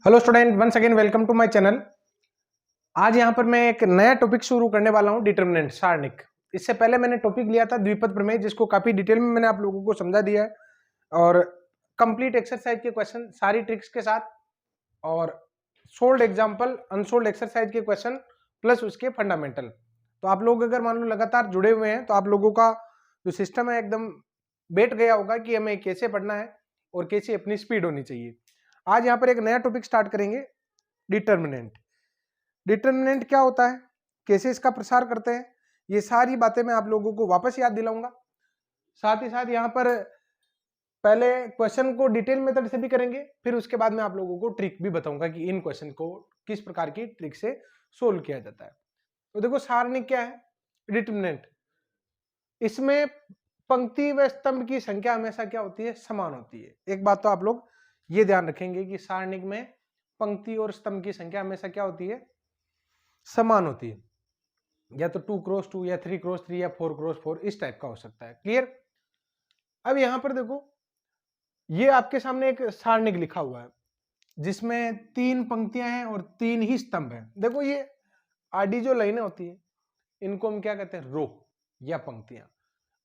Hello student, once again welcome to my channel. आज यहाँ पर मैं एक नया टॉपिक शुरू करने वाला हूँ, डिटरमिनेंट, सारणिक। इससे पहले मैंने टॉपिक लिया था द्विपद प्रमेय, जिसको काफी डिटेल में मैंने आप लोगों को समझा दिया है और कंप्लीट एक्सरसाइज के क्वेश्चन सारी ट्रिक्स के साथ और सोल्ड एग्जाम्पल, अनसोल्ड एक्सरसाइज के क्वेश्चन प्लस उसके फंडामेंटल। तो आप लोग अगर मान लो लगातार जुड़े हुए हैं तो आप लोगों का जो सिस्टम है एकदम बैठ गया होगा कि हमें कैसे पढ़ना है और कैसे अपनी स्पीड होनी चाहिए। आज यहाँ पर एक नया टॉपिक स्टार्ट करेंगे, डिटरमिनेंट। डिटरमिनेंट क्या होता है, कैसे इसका प्रसार करते हैं, ये सारी बातें मैं आप लोगों को वापस याद दिलाऊंगा। साथ ही साथ यहाँ पर पहले क्वेश्चन को डिटेल मेथड से भी करेंगे, फिर उसके बाद मैं आप लोगों को ट्रिक भी बताऊंगा कि इन क्वेश्चन को किस प्रकार की ट्रिक से सोल्व किया जाता है। तो देखो, सारणिक क्या है, डिटरमिनेंट। इसमें पंक्ति व स्तंभ की संख्या हमेशा क्या होती है, समान होती है। एक बात तो आप लोग ये ध्यान रखेंगे कि सारणिक में पंक्ति और स्तंभ की संख्या हमेशा क्या होती है, समान होती है। या तो 2x2 या 3x3 या 4x4 इस टाइप का हो सकता है। क्लियर। अब यहां पर देखो, ये आपके सामने एक सारणिक लिखा हुआ है जिसमें 3 पंक्तियां हैं और 3 ही स्तंभ हैं। देखो, ये आडी जो लाइनें होती है इनको हम क्या कहते हैं, रो या पंक्तियां,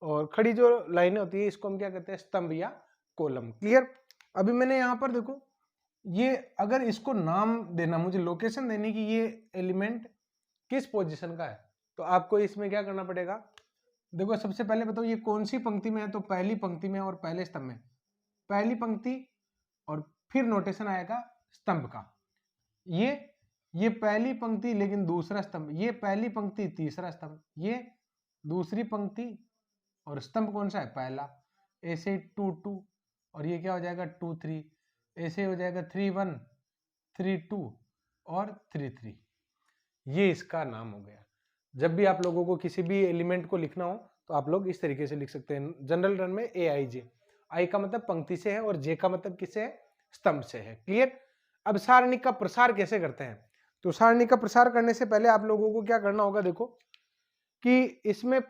और खड़ी जो लाइनें होती है इसको हम क्या कहते हैं, स्तंभ या कॉलम। क्लियर। अभी मैंने यहां पर देखो, ये अगर इसको नाम देना, मुझे लोकेशन देनी कि ये एलिमेंट किस पोजीशन का है, तो आपको इसमें क्या करना पड़ेगा। देखो, सबसे पहले बताओ ये कौन सी पंक्ति में है, तो पहली पंक्ति में और पहले स्तंभ में। पहली पंक्ति और फिर नोटेशन आएगा स्तंभ का। ये पहली पंक्ति लेकिन दूसरा स्तंभ, ये पहली पंक्ति तीसरा स्तंभ, ये दूसरी पंक्ति और स्तंभ कौन सा है, पहला। ऐसे 2 2 और ये क्या हो जाएगा 2 3, ऐसे हो जाएगा 3 1 3 2 और 3 3। ये इसका नाम हो गया। जब भी आप लोगों को किसी भी एलिमेंट को लिखना हो तो आप लोग इस तरीके से लिख सकते हैं। जनरल रन में AIJ, आई का मतलब पंक्ति से है और जे का मतलब किससे है, स्तंभ से है। क्लियर। अब सारणिक का प्रसार कैसे करते हैं, तो सारणिक का प्रसार करने से पहले आप लोगों को क्या करना होगा, देखो कि इसमें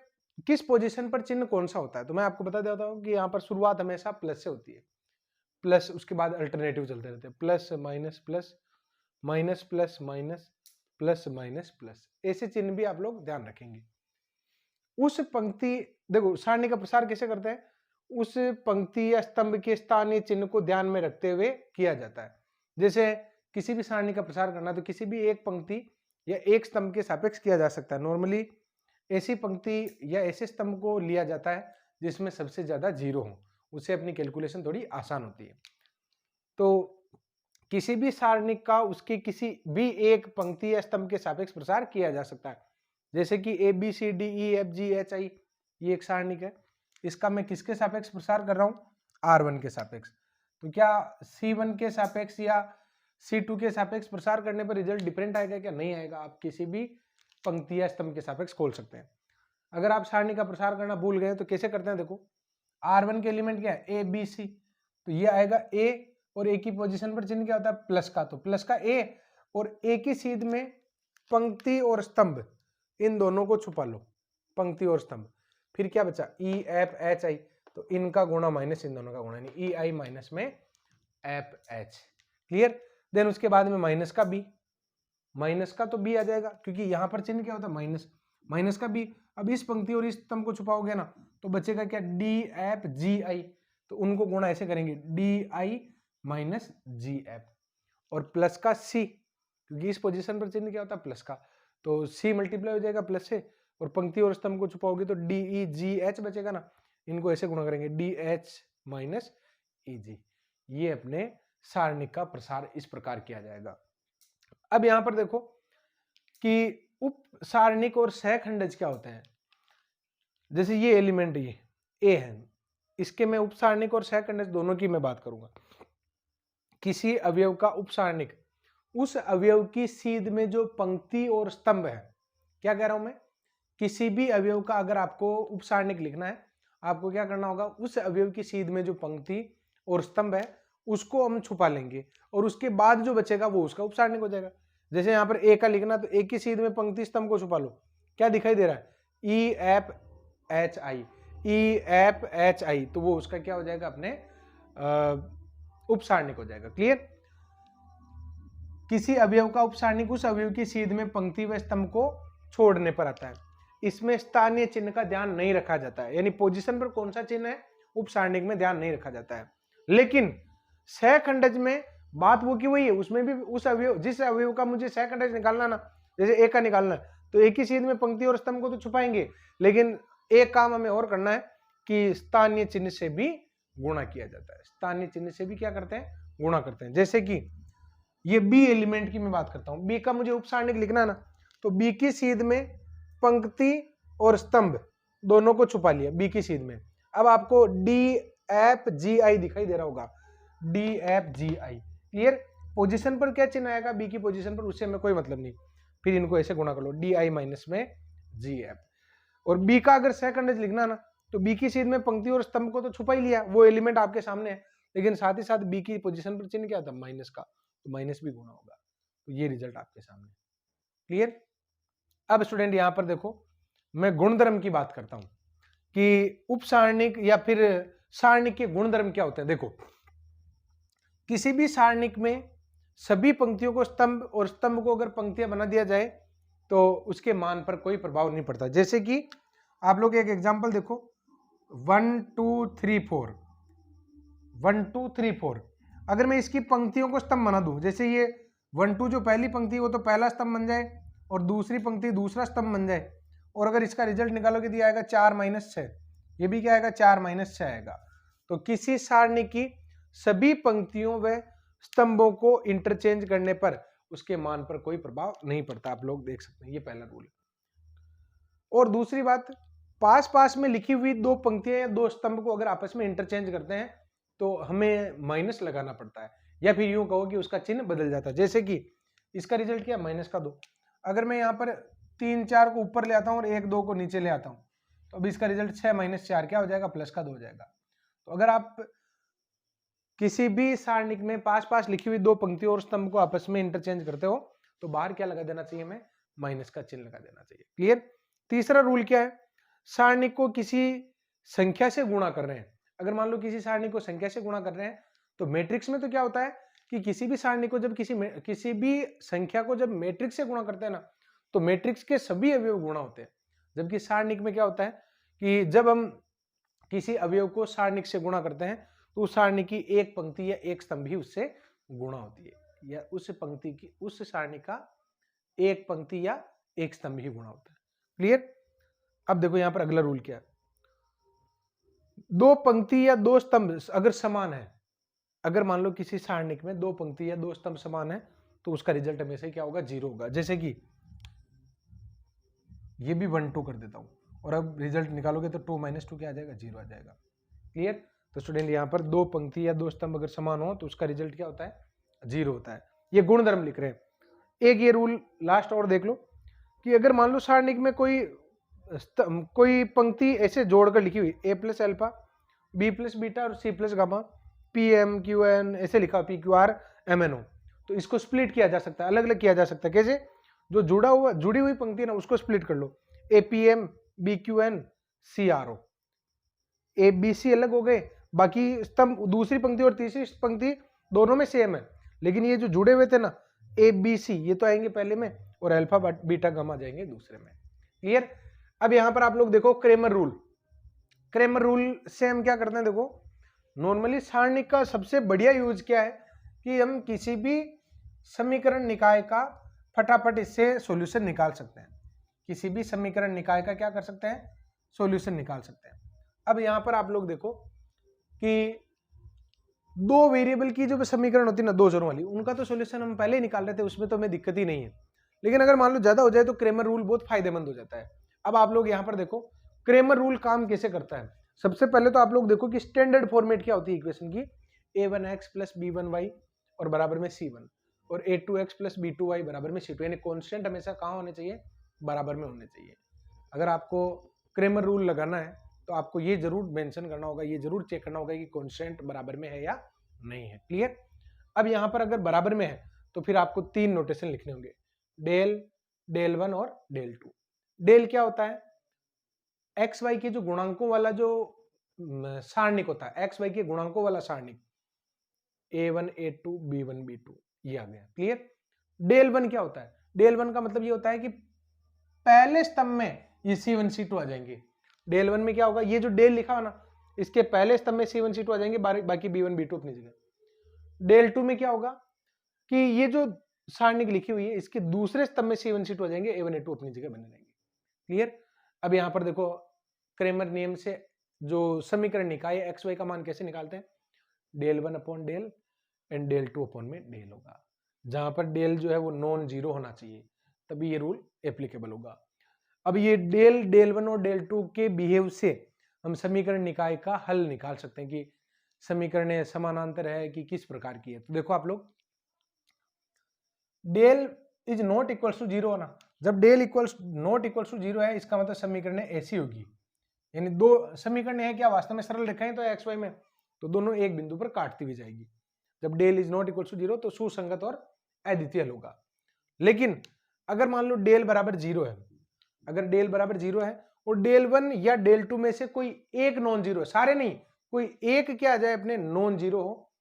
किस पोजीशन पर चिन्ह कौन सा होता है। तो मैं आपको बता देता हूं कि यहाँ पर शुरुआत हमेशा प्लस से होती है, प्लस, उसके बाद अल्टरनेटिव चलते रहते हैं, plus minus plus minus plus minus plus minus plus, ऐसे चिन्ह भी आप लोग ध्यान रखेंगे। उस पंक्ति, देखो सारणी का प्रसार कैसे करते हैं, उस पंक्ति या स्तंभ के स्थानीय चिन्ह को ध्यान में रखते हुए किया जाता है। जैसे किसी भी सारणी का प्रसार करना तो किसी भी एक पंक्ति या एक स्तंभ के सापेक्ष किया जा सकता है। नॉर्मली ऐसी पंक्ति या ऐसे स्तंभ को लिया जाता है जिसमें सबसे ज्यादा जीरो हो, उससे अपनी कैलकुलेशन थोड़ी आसान होती है। तो किसी भी सारणिक का उसकी किसी भी एक पंक्ति या स्तंभ के सापेक्ष प्रसार किया जा सकता है। जैसे कि ABCDEFGHI, ये एक सारणिक है, इसका मैं किसके सापेक्ष प्रसार कर रहा हूं, R1 के सापेक्ष। तो क्या C1 के सापेक्ष या C2 के सापेक्ष प्रसार करने पर रिजल्ट डिफरेंट आएगा, क्या नहीं आएगा। आप किसी भी पंक्ति या स्तंभ के सापेक्ष खोल सकते हैं। अगर आप सारणी का प्रसार करना भूल गए तो कैसे करते हैं, देखो R1 के एलिमेंट क्या है, ABC, तो ये आएगा A और ए की पोजीशन पर चिन्ह क्या होता है, प्लस का, तो प्लस का ए, और एक ही सीध में पंक्ति और स्तंभ, इन दोनों को छुपा लो, पंक्ति और स्तंभ। फिर क्या बचा, EFHI, तो इनका गुणा माइनस इन दोनों का गुणा, यानी EI माइनस में FH। क्लियर। देन उसके बाद में माइनस का B, माइनस का तो B आ जाएगा क्योंकि यहां पर चिन्ह क्या होता है, माइनस, माइनस का B। अब इस पंक्ति और इस स्तंभ को छुपाओगे ना तो बचेगा क्या, DFGI, तो उनको गुणा ऐसे करेंगे, DI माइनस GF, और प्लस का C, क्योंकि इस पोजीशन पर चिन्ह क्या होता है, प्लस का, तो C मल्टीप्लाई हो जाएगा प्लस से, और पंक्ति और स्तंभ को छुपाओगे तो DEGH बचेगा ना, इनको ऐसे गुणा करेंगे, DH माइनस EG। ये अपने सारणिक का प्रसार इस प्रकार किया जाएगा। अब यहां पर देखो कि उप सारणिक और सहखंडज क्या होते हैं। जैसे ये एलिमेंट ये A है, इसके मैं उप सारणिक और सहखंडज दोनों की मैं बात करूंगा। किसी अवयव का उपसारणिक उस अवयव की सीध में जो पंक्ति और स्तंभ है, क्या कह रहा हूं मैं, किसी भी अवयव का अगर आपको उपसारणिक लिखना है, आपको क्या करना होगा, उस अवयव की सीध में जो पंक्ति और स्तंभ है उसको हम छुपा लेंगे और उसके बाद जो बचेगा वो उसका उपसारणिक हो जाएगा। जैसे यहां पर ए का लिखना, तो एक की सीध में पंक्ति स्तंभ को छुपा लो, क्या दिखाई दे रहा है, EFHI, EFHI, तो वो उसका क्या हो जाएगा, अपने उपसारणिक हो जाएगा। क्लियर। किसी अवयव का उपसारणिक उस अवयव की सीध में पंक्ति व स्तंभ को छोड़ने पर आता है। इसमें स्थानीय चिन्ह का ध्यान नहीं रखा जाता है, यानी पोजीशन पर कौन सा चिन्ह है उपसारणिक में ध्यान नहीं रखा जाता है। लेकिन सहखंडज में बात वो की वही है, उसमें भी उस अवयव जिस अवयव का मुझे सहखंडज निकालना ना, जैसे ए का निकालना है तो एक ही सीध में पंक्ति और स्तंभ को तो छुपाएंगे, लेकिन एक काम हमें और करना है कि स्थानीय चिन्ह से भी गुणा किया जाता है। स्थानीय चिन्ह से भी क्या करते हैं, गुणा करते हैं। जैसे कि ये बी एलिमेंट की मैं बात करता हूं, बी का मुझे उपसारणिक लिखना है ना, तो बी की सीध में पंक्ति और स्तंभ दोनों को छुपा लिया बी की सीध में। अब आपको डी एफ जी आई दिखाई दे रहा होगा, D F G I clear. Position पर क्या चिन्ह आएगा बी की पोजीशन पर, उससे हमें कोई मतलब नहीं, फिर इनको ऐसे गुणा कर लो, डी आई माइनस में जी एफ। और बी का अगर सहखंडज लिखना ना, तो बी की सीध में पंक्ति और स्तंभ को तो छुपा ही लिया, वो एलिमेंट आपके सामने है, लेकिन साथ ही साथ बी की पोजीशन पर चिन्ह क्या था माइनस का, तो माइनस भी गुणा होगा, तो ये रिजल्ट आपके सामने क्लियर। अब स्टूडेंट यहां पर देखो, मैं गुणधर्म की बात करता हूं कि उपसारणिक या फिर सारणिक के गुणधर्म क्या होते हैं। देखो, किसी भी सारणिक में सभी पंक्तियों को स्तंभ और स्तंभ को अगर पंक्तियां बना दिया जाए तो उसके मान पर कोई प्रभाव नहीं पड़ता। जैसे कि आप लोग एक एग्जांपल देखो, 1 2 3 4 1 2 3 4, अगर मैं इसकी पंक्तियों को स्तंभ बना दूं, जैसे ये 1 2 जो पहली पंक्ति वो तो पहला स्तंभ बन जाए और दूसरी पंक्ति दूसरा स्तंभ बन जाए, और अगर इसका रिजल्ट निकालोगे दिया आएगा 4 - 6, ये भी क्या आएगा 4 - 6 आएगा। तो किसी सारणी की सभी पंक्तियों व स्तंभों को इंटरचेंज करने पर उसके मान पर कोई प्रभाव नहीं पड़ता, आप लोग देख सकते हैं, ये पहला रूल है। और दूसरी बात, पास पास में लिखी हुई दो पंक्तियां या दो स्तंभ को अगर आपस में इंटरचेंज करते हैं तो हमें माइनस लगाना पड़ता है, या फिर यूं कहो कि उसका चिन्ह बदल जाता है। जैसे कि इसका रिजल्ट क्या माइनस का 2, अगर मैं यहाँ पर 3 4 को ऊपर ले आता हूँ और 1 2 को नीचे ले आता हूँ, तो अब इसका रिजल्ट 6 - 4 क्या हो जाएगा प्लस का 2 हो जाएगा। तो अगर आप किसी भी सारणिक में पास पास लिखी हुई दो पंक्तियों और स्तंभ को आपस में इंटरचेंज करते हो तो बाहर क्या लगा देना चाहिए, हमें माइनस का चिन्ह लगा देना चाहिए, क्लियर। तीसरा रूल क्या है, सारणिक को किसी संख्या से गुणा कर रहे हैं, अगर मान लो किसी सारणिक को संख्या से गुणा कर रहे हैं तो मैट्रिक्स में तो क्या होता है कि किसी भी सारणिक को जब किसी भी संख्या को जब मैट्रिक्स से गुणा करते हैं ना, तो मैट्रिक्स के सभी अवयव गुणा होते हैं। जबकि सारणिक में क्या होता है कि जब हम किसी अवयव को सारणिक से गुणा करते हैं तो उस सारणी की एक पंक्ति या एक स्तंभ ही उससे गुणा होती है, या उस पंक्ति की उस सारणी का एक पंक्ति या एक स्तंभ ही गुणा होता है, क्लियर। अब देखो यहां पर अगला रूल क्या है, दो पंक्ति या दो स्तंभ अगर समान है, अगर मान लो किसी सारणिक में दो पंक्ति या दो स्तंभ समान है तो उसका रिजल्ट हमेशा क्या होगा 0 होगा। जैसे कि ये भी 1 2 कर देता हूं, और अब रिजल्ट निकालोगे तो 2 - 2 क्या आ जाएगा 0 आ जाएगा, क्लियर। तो स्टूडेंट यहाँ पर दो पंक्ति या दो स्तंभ अगर समान हो तो उसका रिजल्ट क्या होता है 0 होता है। ये गुणधर्म लिख रहे हैं। एक ये रूल लास्ट और देख लो कि अगर मान लो सारणिक में कोई पंक्ति ऐसे जोड़कर लिखी हुई a + अल्फा, b + बीटा और c + गामा, pm qn ऐसे लिखा pqr mno, तो इसको स्प्लिट किया जा सकता है, अलग अलग किया जा सकता है। कैसे, जो जुड़ी हुई पंक्ति ना उसको स्प्लिट कर लो, apm bqn cro, A B C अलग हो गए, बाकी स्तंभ दूसरी पंक्ति और तीसरी पंक्ति दोनों में सेम है, लेकिन ये जो जुड़े हुए थे ना ए बी सी ये तो आएंगे पहले में और अल्फा बीटा गामा जाएंगे दूसरे में, क्लियर। अब यहां पर आप लोग देखो क्रेमर रूल, क्रेमर रूल से हम क्या करते हैं, देखो नॉर्मली सारणिक का सबसे बढ़िया यूज क्या है कि हम किसी भी समीकरण निकाय का फटाफट इससे सॉल्यूशन निकाल सकते हैं, किसी भी समीकरण निकाय का क्या कर सकते हैं सॉल्यूशन निकाल सकते हैं। अब यहां पर आप लोग देखो कि दो वेरिएबल की जो समीकरण होती है ना दो चरों वाली, उनका तो सॉल्यूशन हम पहले ही निकाल रहे थे, उसमें तो हमें दिक्कत ही नहीं है। लेकिन अगर मान लो ज्यादा हो जाए तो क्रेमर रूल बहुत फायदेमंद हो जाता है। अब आप लोग यहां पर देखो क्रेमर रूल काम कैसे करता है। सबसे पहले तो आप लोग देखो कि स्टैंडर्ड फॉर्मेट क्या होती है इक्वेशन की, a1x + b1y और बराबर में c1 और a2x + b2y बराबर में c2, यानी कांस्टेंट हमेशा कहां होने चाहिए बराबर में होने चाहिए। अगर आपको क्रेमर रूल लगाना है तो आपको ये जरूर मेंशन करना होगा, ये जरूर चेक करना होगा कि कांस्टेंट बराबर में है या नहीं है, क्लियर। अब यहां पर अगर बराबर में है तो फिर आपको तीन नोटेशन लिखने होंगे, डेल, डेल 1 और डेल 2। डेल क्या होता है, एक्स वाई के जो गुणांकों वाला जो सारणिक होता है, एक्स वाई के गुणांकों वाला सारणिक a1 a2 b1 b2 ये आ गया, क्लियर। डेल वन क्या होता है? डेल वन का मतलब ये होता है कि पहले स्तंभ में ये C1 C2 आ जाएंगे। डेल वन में क्या होगा, ये जो डेल लिखा है ना, इसके पहले स्तंभ में C1 C2 आ जाएंगे, बाकी B1 B2 अपनी जगह। डेल टू में क्या होगा कि ये जो सारणिक लिखी हुई है इसके दूसरे स्तंभ में C1 C2 आ जाएंगे, A1 A2 अपनी जगह बने रहेंगे। क्लियर? अब यहां पर देखो क्रेमर नियम से जो समीकरण निकाय एक्स वाई का मान कैसे निकालते हैं, del one upon del and del two upon में डेल होगा। जहां पर डेल जो है वो नॉन जीरो होना चाहिए, तभी ये रूल एप्लीकेबल होगा। अब ये डेल वन और डेल टू के बिहेव से हम समीकरण निकाय का हल निकाल सकते हैं कि समीकरण समानांतर है कि किस प्रकार की है। तो देखो आप लोग, del is not equals to zero ना, जब del equals not equals to zero है इसका मतलब समीकरण ऐसी होगी, यानी दो समीकरण है क्या वास्तव में सरल रेखाएं तो एक्स वाई में, तो दोनों एक बिंदु पर काटती हुई जाएगी। जब del is not equals to zero तो सुसंगत और अद्वितीय होगा। लेकिन अगर मान लो डेल बराबर जीरो है, अगर डेल बराबर जीरो है और डेल वन या डेल टू में से कोई एक नॉन जीरो है, सारे नहीं, कोई एक क्या आ जाए अपने नॉन जीरो हो,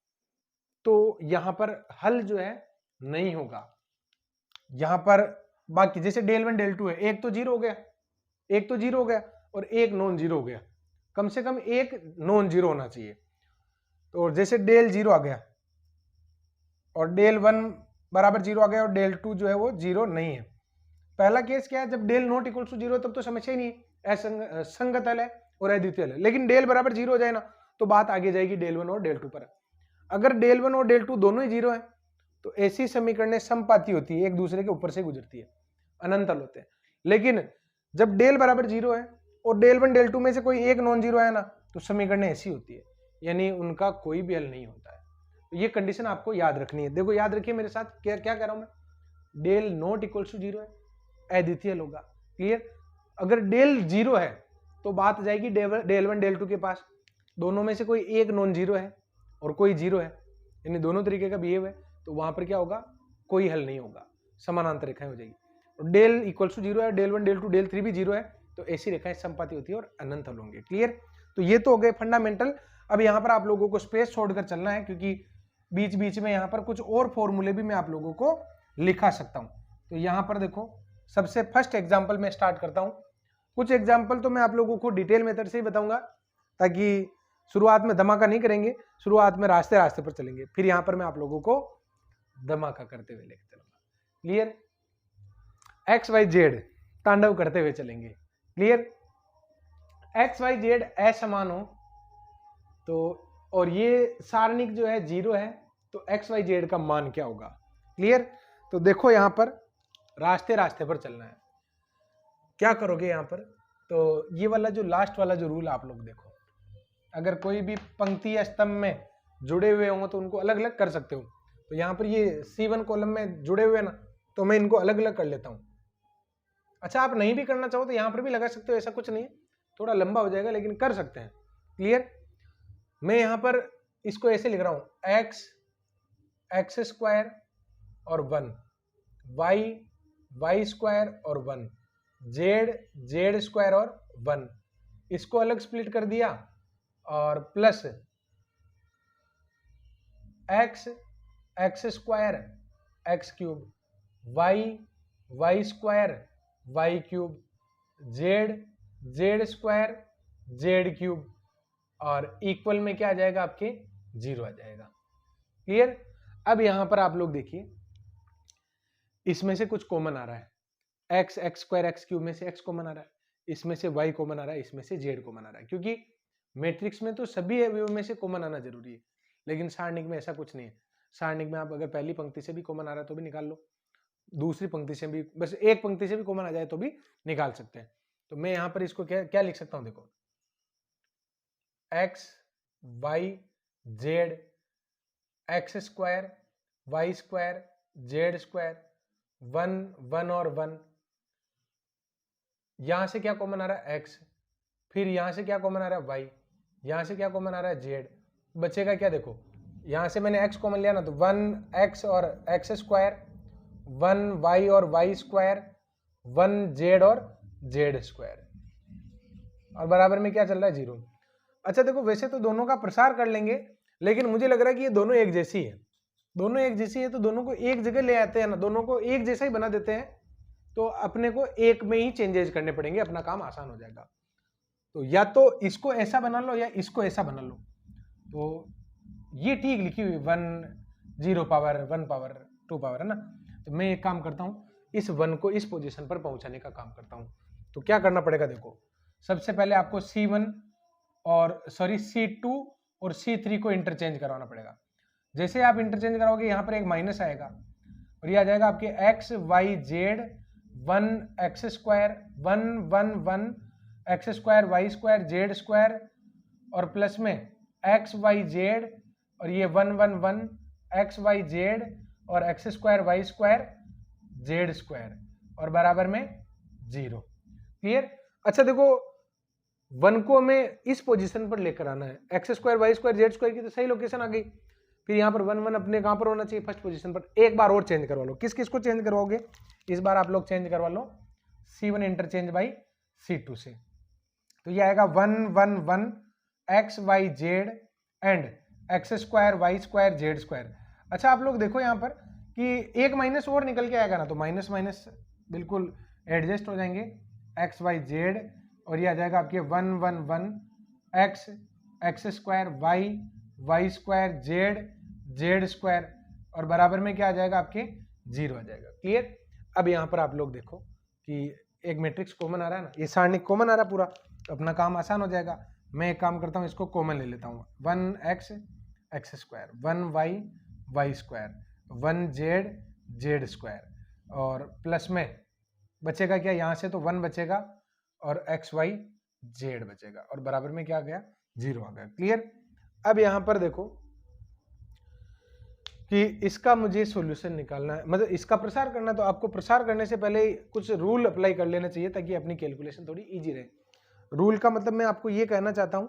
तो यहां पर हल जो है नहीं होगा। यहां पर बाकी जैसे डेल वन डेल टू है, एक तो जीरो हो गया, एक तो जीरो हो गया और एक नॉन जीरो हो गया, कम से कम एक नॉन जीरो होना चाहिए। तो जैसे डेल जीरो आ गया और डेल वन बराबर जीरो आ गया और डेल टू जो है वो जीरो नहीं है। पहला केस क्या है, जब del not equal to zero तब तो समस्या ही नहीं है, असंगत हल है और अद्वितीय हल है। लेकिन डेल बराबर जीरो हो जाए ना तो बात आगे जाएगी डेल वन और डेल टू पर। अगर डेल वन और डेल टू दोनों ही जीरो है तो ऐसी समीकरणें समपाती होती है, एक दूसरे के ऊपर से गुजरती है, अनंत हल होते हैं। लेकिन जब डेल बराबर जीरो है और डेल वन डेल टू में से कोई एक नॉन जीरो है ना, तो समीकरणें ऐसी होती है, यानी उनका कोई भी हल नहीं होता है। तो ये कंडीशन आपको याद रखनी है। देखो याद रखिए मेरे साथ, क्या क्या कह रहा हूं मैं, del not equal to zero है, अद्वितीय हल होगा। क्लियर? अगर डेल जीरो है तो बात जाएगी डेल वन डेल टू के पास, दोनों में से कोई एक नॉन जीरो है और कोई जीरो है, यानी दोनों तरीके का बिहेव है, तो वहां पर क्या होगा, कोई हल नहीं होगा, समानांतर रेखाएं हो जाएगी। डेल इक्वल टू जीरो है, del one del two del three भी जीरो है, तो ऐसी रेखाएं समपाती होती है और अनंत हल होंगे। क्लियर? तो ये तो हो गए फंडामेंटल। अब यहाँ पर आप लोगों को स्पेस छोड़कर चलना है, क्योंकि बीच बीच में यहाँ पर कुछ और फॉर्मूले भी मैं आप लोगों को लिखा सकता हूँ। तो यहाँ पर देखो, सबसे फर्स्ट एग्जाम्पल में स्टार्ट करता हूँ। कुछ एग्जाम्पल तो मैं आप लोगों को डिटेल मेथड से ही बताऊंगा, ताकि शुरुआत में धमाका नहीं करेंगे, शुरुआत में रास्ते रास्ते पर चलेंगे, फिर यहाँ पर मैं आप लोगों को धमाका करते हुए लेकर चलूंगा। क्लियर? एक्स वाई जेड तांडव करते हुए चलेंगे। क्लियर? एक्स वाई जेड असमान हो तो, और ये सारणिक जो है जीरो है, तो एक्स वाई जेड का मान क्या होगा। क्लियर? तो देखो यहां पर रास्ते रास्ते पर चलना है। क्या करोगे यहां पर, तो ये वाला जो लास्ट वाला जो रूल आप लोग देखो, अगर कोई भी पंक्ति या स्तंभ में जुड़े हुए होंगे तो उनको अलग अलग कर सकते हो। तो यहाँ पर ये C1 कॉलम में जुड़े हुए ना, तो मैं इनको अलग अलग कर लेता हूँ। अच्छा, आप नहीं भी करना चाहो तो यहाँ पर भी लगा सकते हो, ऐसा कुछ नहीं है, थोड़ा लंबा हो जाएगा लेकिन कर सकते हैं। क्लियर? मैं यहाँ पर इसको ऐसे लिख रहा हूँ, एक्स एक्स स्क्वायर और 1, वाई वाई स्क्वायर और 1, जेड जेड स्क्वायर और 1, इसको अलग स्प्लिट कर दिया, और plus x x square x cube, y y square y cube, z z square z cube, और इक्वल में क्या आ जाएगा आपके, जीरो आ जाएगा। क्लियर? अब यहां पर आप लोग देखिए, इसमें से कुछ कॉमन आ रहा है, x x square x cube में से एक्स कॉमन आ रहा है, इसमें से वाई कॉमन आ रहा है, इसमें से जेड कॉमन आ रहा है, क्योंकि मैट्रिक्स में तो सभी अवयवों में से कॉमन आना जरूरी है, लेकिन सारणिक में ऐसा कुछ नहीं है। सारणिक में आप अगर पहली पंक्ति से भी कॉमन आ रहा है तो भी निकाल लो, दूसरी पंक्ति से भी, बस एक पंक्ति से भी कॉमन आ जाए तो भी निकाल सकते हैं। तो मैं यहां पर इसको क्या क्या लिख सकता हूं, देखो, x y z x square y square z square, 1 1 और 1, यहां से क्या कॉमन आ रहा है, एक्स, फिर यहां से क्या कॉमन आ रहा है, वाई, यहां से क्या कॉमन आ रहा है, जेड, बचेगा क्या, देखो यहां से मैंने एक्स कॉमन लिया ना, तो 1 एक्स और एक्स स्क्वायर, 1 वाई और वाई स्क्वायर, 1 जेड और जेड स्क्वायर, और बराबर में क्या चल रहा है, जीरो। अच्छा देखो, वैसे तो दोनों का प्रसार कर लेंगे, लेकिन मुझे लग रहा है कि ये दोनों एक जैसी है, दोनों एक जैसी है तो दोनों को एक जगह ले आते हैं ना, दोनों को एक जैसा ही बना देते हैं, तो अपने को एक में ही चेंजेस करने पड़ेंगे, अपना काम आसान हो जाएगा। तो या तो इसको ऐसा बना लो या इसको ऐसा बना लो। तो ये ठीक लिखी हुई 1 0 पावर 1 पावर 2 पावर है ना। तो मैं एक काम करता हूँ, इस 1 को इस पोजीशन पर पहुंचाने का काम करता हूँ। तो क्या करना पड़ेगा, देखो सबसे पहले आपको C1 और C2 और C3 को इंटरचेंज करवाना पड़ेगा। जैसे आप इंटरचेंज कराओगे यहाँ पर एक माइनस आएगा और ये आ जाएगा आपके x y z 1 x square 1 1 1 x square y square z square और प्लस में x y z और ये 1 1 1 x y z और x square y square z square और बराबर में 0। क्लियर। अच्छा देखो 1 को हमें इस पोजीशन पर लेकर आना है, x square y square z square की तो सही लोकेशन आ गई। फिर यहाँ पर 1 1 अपने कहाँ पर होना चाहिए, फर्स्ट पोजीशन पर। एक बार और चेंज करवा लो, किस किस को चेंज करवाओगे, इस बार आप लोग चेंज करवा लो C1 इंटरचेंज बाई C2 से। तो ये आएगा 1 1 1 x y z and x square y square z square. अच्छा आप लोग देखो यहाँ पर कि एक माइनस और निकल के आएगा ना, तो माइनस माइनस बिल्कुल एडजस्ट हो जाएंगे, एक्स वाई जेड और ये आ जाएगा आपके 1 1 1 x x square y y square z z square और बराबर में क्या आ जाएगा आपके 0 आ जाएगा। क्लियर। अब यहाँ पर आप लोग देखो कि एक मैट्रिक्स कॉमन आ रहा है ना, ये सारणिक कॉमन आ रहा है पूरा, तो अपना काम आसान हो जाएगा। मैं एक काम करता हूँ, इसको कॉमन ले लेता हूँ, 1 x x square 1 y y square 1 z z square और प्लस में बचेगा क्या, यहाँ से तो 1 बचेगा और एक्स वाई जेड बचेगा और बराबर में क्या आ गया 0 आ गया। क्लियर। अब यहाँ पर देखो कि इसका मुझे सॉल्यूशन निकालना है, मतलब इसका प्रसार करना है, तो आपको प्रसार करने से पहले कुछ रूल अप्लाई कर लेना चाहिए ताकि अपनी कैलकुलेशन थोड़ी इजी रहे। रूल का मतलब मैं आपको ये कहना चाहता हूँ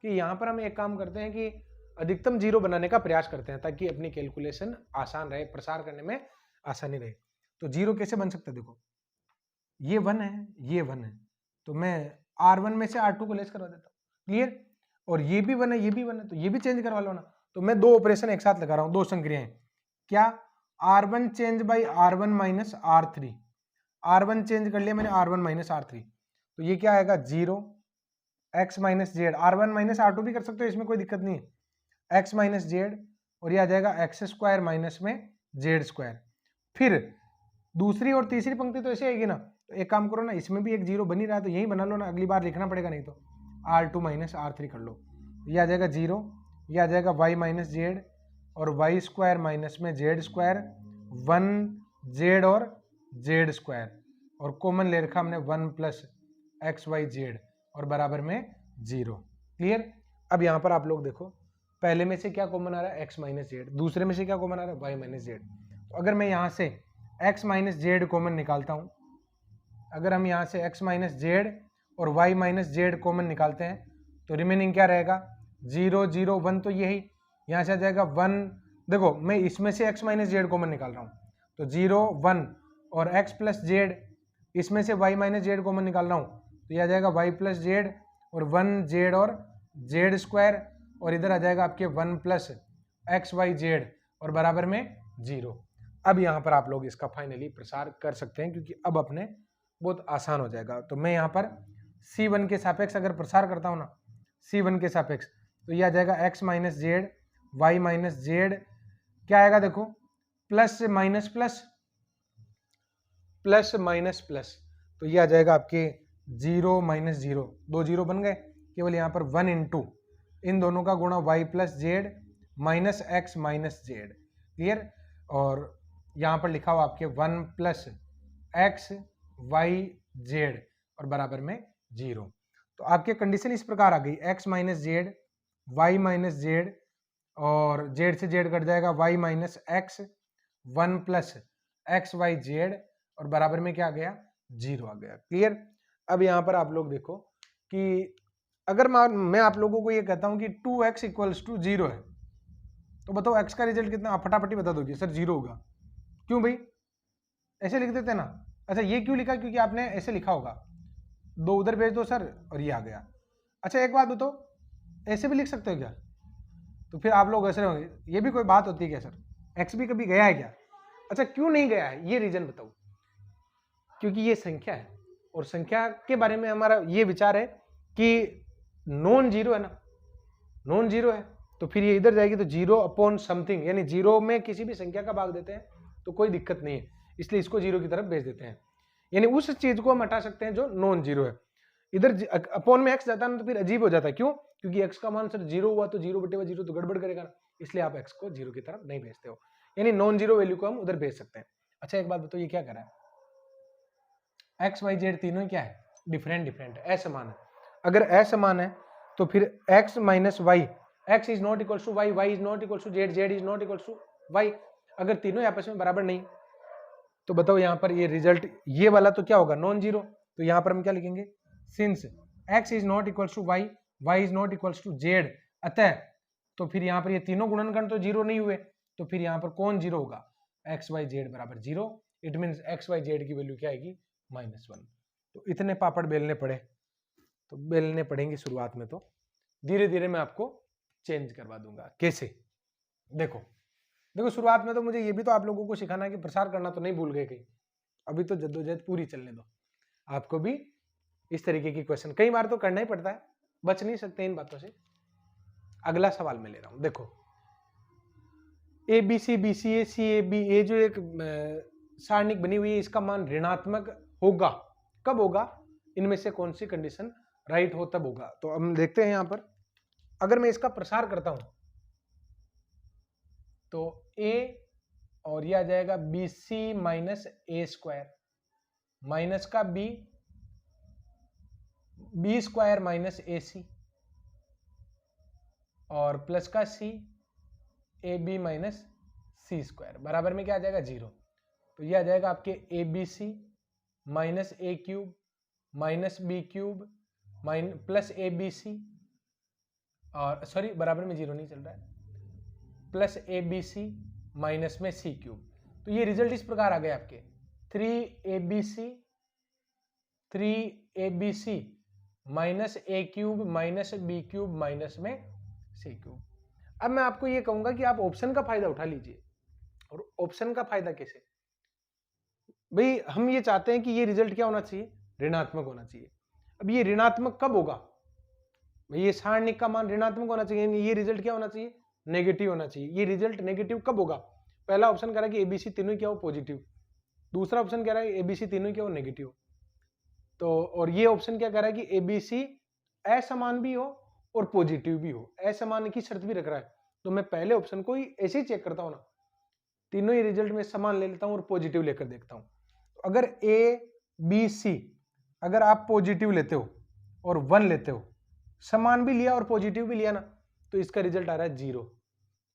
कि यहाँ पर हम एक काम करते हैं कि अधिकतम 0 बनाने का प्रयास करते हैं ताकि अपनी कैलकुलेशन आसान रहे, प्रसार करने में आसानी रहे। तो 0 कैसे बन सकता है, देखो ये 1 है ये 1 है, तो मैं R1 में से R2 को लेस करवा देता हूँ। क्लियर। और ये भी 1 है ये भी 1 है, तो ये भी चेंज करवा लो ना। तो मैं 2 ऑपरेशन एक साथ लगा रहा हूँ, 2 संक्रियाएं। क्या, R1 change by R1 minus R3, R1 change कर लिया मैंने R1 माइनस R3, तो ये क्या आएगा 0 x minus Z, R1 minus R2 भी कर सकते हो, इसमें कोई दिक्कत नहीं है, x माइनस जेड और ये आ जाएगा एक्स स्क्वायर माइनस में जेड स्क्वायर। फिर दूसरी और तीसरी पंक्ति तो ऐसे आएगी ना, तो एक काम करो ना, इसमें भी एक 0 बन ही रहा है तो यही बना लो ना, अगली बार लिखना पड़ेगा नहीं तो R2 माइनस R3 कर लो, ये आ जाएगा 0, ये आ जाएगा y माइनस जेड और वाई स्क्वायर माइनस में जेड स्क्वायर 1 जेड और जेड स्क्वायर और कॉमन ले रखा हमने 1 प्लस एक्स वाई जेड और बराबर में 0। क्लियर। अब यहाँ पर आप लोग देखो पहले में से क्या कॉमन आ रहा है, x माइनस जेड, दूसरे में से क्या कॉमन आ रहा है, y माइनस जेड। तो अगर मैं यहाँ से x माइनस जेड कॉमन निकालता हूँ, अगर हम यहाँ से x माइनस जेड और y माइनस जेड कॉमन निकालते हैं तो रिमेनिंग क्या रहेगा 0 0 1, तो यही यहाँ से आ जाएगा 1। देखो मैं इसमें से x माइनस जेड कॉमन निकाल रहा हूँ तो 0 1 और x प्लस जेड, इसमें से y माइनस जेड कॉमन निकाल रहा हूँ तो यह आ जाएगा y प्लस जेड और 1 जेड और जेड स्क्वायर और इधर आ जाएगा आपके 1 प्लस एक्स वाई जेड और बराबर में 0। अब यहाँ पर आप लोग इसका फाइनली प्रसार कर सकते हैं क्योंकि अब अपने बहुत आसान हो जाएगा। तो मैं यहाँ पर C1 के सापेक्ष अगर प्रसार करता हूँ ना, C1 के सापेक्ष, तो ये आ जाएगा x minus z y minus z, क्या आएगा देखो plus minus plus plus minus plus, तो ये आ जाएगा आपके 0 माइनस 0, 2 0 बन गए, केवल यहाँ पर 1 इंटू इन दोनों का गुणा y plus z minus x minus Z. Clear. और यहाँ पर लिखा हुआ आपके 1 प्लस एक्स वाई जेड और बराबर में 0। तो आपके कंडीशन इस प्रकार आ गई, x minus z y minus Z और जेड से जेड कट जाएगा y minus x 1 plus x y Z और बराबर में क्या आ गया 0 आ गया। क्लियर। अब यहाँ पर आप लोग देखो कि अगर मैं आप लोगों को ये कहता हूँ कि 2x इक्वल्स टू 0 है तो बताओ x का रिजल्ट कितना, आप फटाफटी बता दोगे सर 0 होगा। क्यों भाई, ऐसे लिख देते ना। अच्छा ये क्यों लिखा, क्योंकि आपने ऐसे लिखा होगा 2 उधर भेज दो सर और ये आ गया। अच्छा एक बात बताओ, ऐसे भी लिख सकते हो क्या, तो फिर आप लोग ऐसे होंगे, ये भी कोई बात होती है क्या सर, एक्स भी कभी गया है क्या? अच्छा क्यों नहीं गया है, ये रीजन बताओ। क्योंकि ये संख्या है और संख्या के बारे में हमारा ये विचार है कि नॉन जीरो है ना, नॉन जीरो है तो फिर ये इधर जाएगी तो जीरो अपॉन समथिंग, यानी जीरो में किसी भी संख्या का भाग देते हैं तो कोई दिक्कत नहीं है, इसलिए इसको जीरो की तरफ भेज देते हैं। यानी उस चीज को हम हटा सकते हैं जो नॉन जीरो है। इधर अपॉन में एक्स जाता है ना तो फिर अजीब हो जाता है, क्यों? क्योंकि एक्स का मान सर जीरो हुआ तो जीरो बटे जीरो तो गड़बड़ करेगा ना, इसलिए आप एक्स को जीरो की तरफ नहीं भेजते हो, यानी नॉन जीरो वैल्यू को हम उधर भेज सकते हैं। अच्छा एक बात बताओ, ये क्या कर रहा है? एक्स वाई जेड तीनों क्या है? डिफरेंट डिफरेंट है, असमान है। अगर असमान है तो फिर x minus y, x is not equal to y, y is not equal to z, z is not equal to y. अगर तीनों आपस में बराबर नहीं तो बताओ यहाँ पर ये रिजल्ट ये वाला तो क्या होगा? Non zero. तो यहाँ पर हम क्या लिखेंगे? Since x is not equal to y, y is not equal to z, अतः तो फिर यहाँ पर ये तीनों गुणनखंड तो जीरो नहीं हुए, तो फिर यहाँ पर कौन जीरो होगा? एक्स वाई जेड बराबर zero. It means x y z की वैल्यू क्या आएगी? -1। तो इतने पापड़ बेलने पड़े, तो बेलने पड़ेंगे शुरुआत में, तो धीरे धीरे मैं आपको चेंज करवा दूंगा। कैसे? देखो देखो शुरुआत में तो मुझे ये भी तो आप लोगों को सिखाना है कि प्रसार करना तो नहीं भूल गए कहीं, अभी तो जद्दोजहद पूरी चलने दो। आपको भी इस तरीके की क्वेश्चन कई बार तो करना ही पड़ता है, बच नहीं सकते इन बातों से। अगला सवाल मैं ले रहा हूं, देखो a B c b c a c a b, ये जो एक सारणिक बनी हुई है इसका मान ऋणात्मक होगा, कब होगा? इनमें से कौन सी कंडीशन राइट हो तब होगा। तो हम देखते हैं यहां पर, अगर मैं इसका प्रसार करता हूं तो a और यह आ जाएगा b c minus a square, minus का b, b square minus a c, और प्लस का c, a b minus c square, बराबर में क्या आ जाएगा? जीरो। तो यह आ जाएगा आपके a B c minus a cube minus b cube plus a B c, और सॉरी बराबर में जीरो नहीं चल रहा है, plus a B c minus में सी क्यूब। तो ये रिजल्ट इस प्रकार आ गए आपके 3abc minus a cube minus b cube minus में सी क्यूब। अब मैं आपको ये कहूंगा कि आप ऑप्शन का फायदा उठा लीजिए। और ऑप्शन का फायदा कैसे? भाई हम ये चाहते हैं कि ये रिजल्ट क्या होना चाहिए? ऋणात्मक होना चाहिए। अब ये ऋणात्मक कब होगा? भाई ये सारणिक का मान ऋणात्मक होना चाहिए, ये रिजल्ट क्या होना चाहिए? नेगेटिव होना चाहिए। ये रिजल्ट नेगेटिव कब होगा? पहला ऑप्शन कह रहा है कि एबीसी तीनों क्या हो? पॉजिटिव। दूसरा ऑप्शन कह रहा है एबीसी तीनों क्या हो? नेगेटिव। तो और ये ऑप्शन क्या कह रहा है कि एबीसी असमान भी हो और पॉजिटिव भी हो, असमान की शर्त भी रख रहा है। तो मैं पहले ऑप्शन को ही ऐसे ही चेक करता हूं ना, तीनों ही रिजल्ट में समान ले लेता हूं और पॉजिटिव लेकर देखता हूं। तो अगर ए बी सी अगर आप पॉजिटिव लेते हो और 1 लेते हो, समान भी लिया और पॉजिटिव भी लिया ना, तो इसका रिजल्ट आ रहा है 0।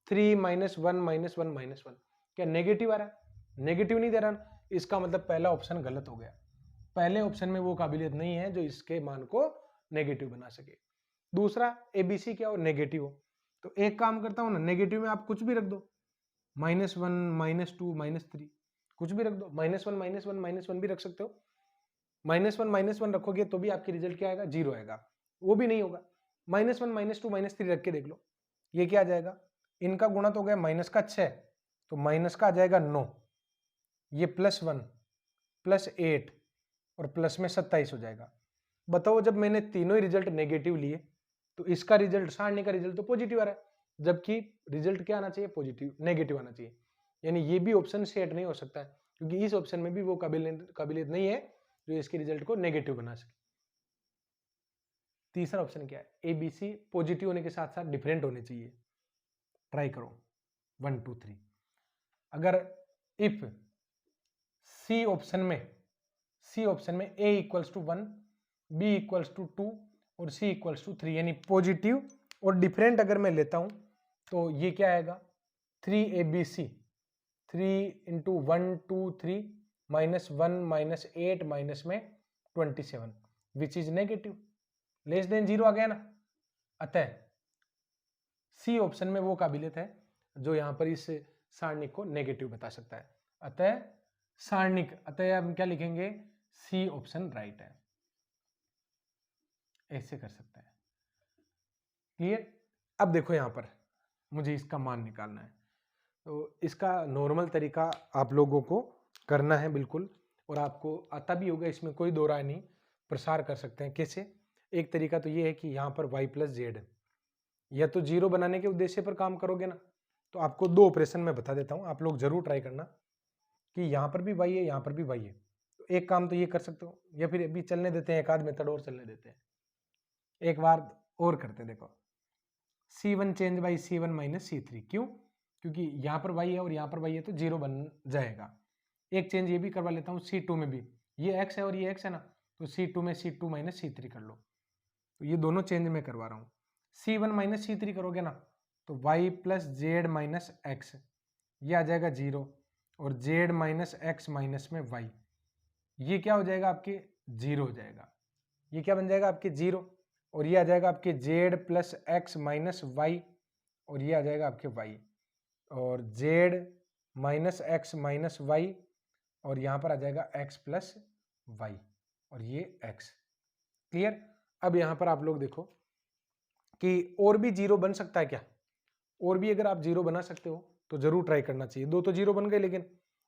3 -1 -1 -1 क्या नेगेटिव आ रहा है? नेगेटिव नहीं दे रहा ना, इसका मतलब पहला ऑप्शन गलत हो गया। पहले ऑप्शन में वो काबिलियत नहीं है जो इसके मान को नेगेटिव बना सके। दूसरा एबीसी क्या हो? नेगेटिव हो। तो एक काम करता हूं ना, नेगेटिव में आप कुछ भी रख दो, -1 -2 -3 कुछ भी रख दो, -1 -1 -1 भी रख सकते हो। -1 -1 रखोगे तो भी आपकी रिजल्ट क्या आएगा? 0 आएगा। वो भी नहीं होगा, -1 -2 -3 रख के देख लो, ये क्या आ जाएगा? इनका गुणा तो हो गया माइनस का 6, तो माइनस का आ जाएगा 9, ये +1 +8 और प्लस में 27 हो जाएगा। बताओ जब मैंने तीनों ही रिजल्ट नेगेटिव लिए तो इसका रिजल्ट सारणी का रिजल्ट तो पॉजिटिव आ रहा है, जबकि रिजल्ट क्या आना चाहिए? पॉजिटिव, नेगेटिव आना चाहिए। यानी ये भी ऑप्शन सेट नहीं हो सकता है, क्योंकि इस ऑप्शन में भी वो काबिलियत नहीं है जो इसके रिजल्ट को नेगेटिव बना सके। तीसरा ऑप्शन क्या है? ए बी सी पॉजिटिव होने के साथ साथ डिफरेंट होने चाहिए। ट्राई करो 1 2 3। अगर इफ सी ऑप्शन में a equals to 1, b equals to 2 और c इक्वल्स टू 3, यानी पॉजिटिव और डिफरेंट अगर मैं लेता हूं तो ये क्या आएगा? 3abc, 3 इंटू 1 2 3 -1 -8 माइनस में 27 which is negative, less than 0 आ गया ना। अतः सी ऑप्शन में वो काबिलियत है जो यहां पर इस सारणिक को नेगेटिव बता सकता है। अतः हम क्या लिखेंगे? सी ऑप्शन राइट है। ऐसे कर सकते हैं। क्लियर? अब देखो यहां पर मुझे इसका मान निकालना है, तो इसका नॉर्मल तरीका आप लोगों को करना है बिल्कुल, और आपको आता भी होगा, इसमें कोई दो राय नहीं। प्रसार कर सकते हैं कैसे? एक तरीका तो ये है कि यहाँ पर y प्लस जेड, या तो जीरो बनाने के उद्देश्य पर काम करोगे ना, तो आपको दो ऑपरेशन में बता देता हूँ, आप लोग जरूर ट्राई करना कि यहाँ पर भी y है, यहाँ पर भी y है। तो एक काम तो ये कर सकते हो, या फिर अभी चलने देते हैं, एक आध मेथड और चलने देते हैं, एक बार और करते हैं। देखो C1 change by C1 minus C3, क्यों? क्योंकि यहाँ पर y है और यहाँ पर y है तो जीरो बन जाएगा। एक चेंज ये भी करवा लेता हूँ C2 में भी, ये x है और ये x है ना, तो C2 में C2 माइनस C3 कर लो। तो ये दोनों चेंज मैं करवा रहा हूँ। C1 माइनस C3 करोगे ना तो y plus z minus x, ये आ जाएगा जीरो, और z माइनस एक्स माइनस में y, ये क्या हो जाएगा आपके? जीरो हो जाएगा। ये क्या बन जाएगा आपके? जीरो। और ये आ जाएगा आपके z plus x minus y, और ये आ जाएगा आपके y, और z minus x minus y, और यहाँ पर आ जाएगा x प्लस वाई, और ये x। क्लियर? अब यहाँ पर आप लोग देखो कि और भी जीरो बन सकता है क्या? और भी अगर आप जीरो बना सकते हो तो जरूर ट्राई करना चाहिए। दो तो जीरो बन गए, लेकिन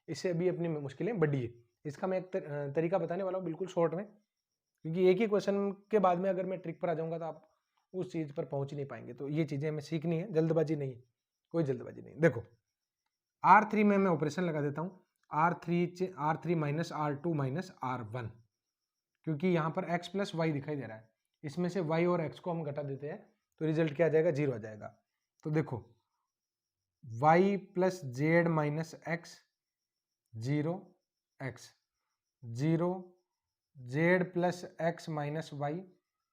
इससे अभी अपनी मुश्किलें बढ़ी है। इसका मैं एक तरीका बताने वाला हूँ बिल्कुल शॉर्ट में, क्योंकि एक ही क्वेश्चन के बाद में अगर मैं ट्रिक पर आ जाऊंगा तो आप उस चीज पर पहुंच ही नहीं पाएंगे। तो ये चीजें हमें सीखनी है, जल्दबाजी नहीं है, कोई जल्दबाजी नहीं। देखो R3 में मैं ऑपरेशन लगा देता हूँ, R3 minus R2 minus R1, क्योंकि यहाँ पर x प्लस वाई दिखाई दे रहा है, इसमें से y और x को हम घटा देते हैं तो रिजल्ट क्या आ जाएगा? जीरो आ जाएगा। तो देखो y plus z minus x, zero x, zero z plus x minus y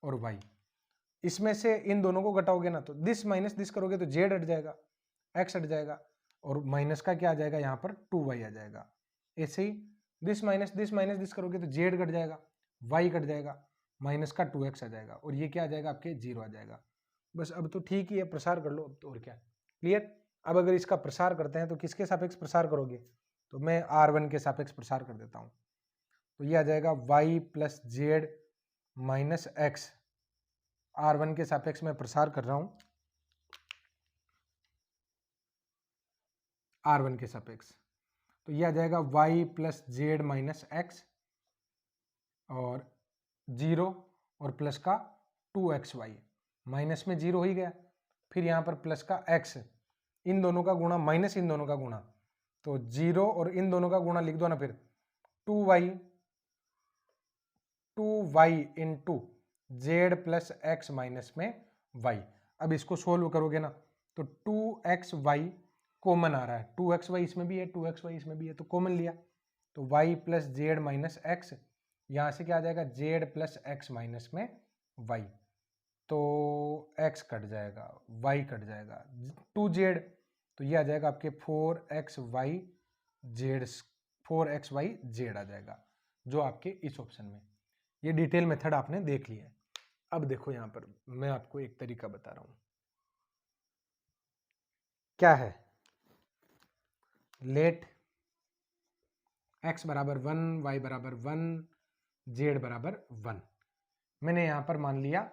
और y, इसमें से इन दोनों को घटाओगे ना तो दिस माइनस दिस करोगे तो z हट जाएगा, x हट जाएगा, और माइनस का क्या आ जाएगा? यहाँ पर 2y आ जाएगा। ऐसे ही दिस माइनस दिस करोगे तो z घट जाएगा, y घट जाएगा, माइनस का 2x आ जाएगा, और ये क्या आ जाएगा आपके? जीरो आ जाएगा। बस अब तो ठीक ही है, प्रसार कर लो अब तो, और क्या। क्लियर? अब अगर इसका प्रसार करते हैं तो किसके सापेक्ष प्रसार करोगे? तो मैं R1 के सापेक्ष प्रसार कर देता हूँ। तो ये आ जाएगा y plus z minus x, R1 के सापेक्ष में प्रसार कर रहा हूं, R1 के सापेक्ष। तो ये आ जाएगा y plus z minus x, और जीरो और प्लस का 2xy, माइनस में जीरो हो ही गया, फिर यहाँ पर प्लस का x, इन दोनों का गुणा माइनस इन दोनों का गुणा, तो जीरो और इन दोनों का गुणा लिख दो ना, फिर 2y into Z plus x minus में y। अब इसको सोल्व करोगे ना तो 2xy कॉमन आ रहा है, 2xy इसमें भी है, 2xy इसमें भी है, तो कॉमन लिया, तो y plus z minus x, यहाँ से क्या आ जाएगा? जेड प्लस एक्स माइनस में y, तो x कट जाएगा, y कट जाएगा, 2z, तो ये आ जाएगा आपके 4xy z आ जाएगा, जो आपके इस ऑप्शन में। ये डिटेल मेथड आपने देख लिया है। अब देखो यहाँ पर मैं आपको एक तरीका बता रहा हूं, क्या है? लेट x बराबर 1, y बराबर 1, z बराबर 1। मैंने यहाँ पर मान लिया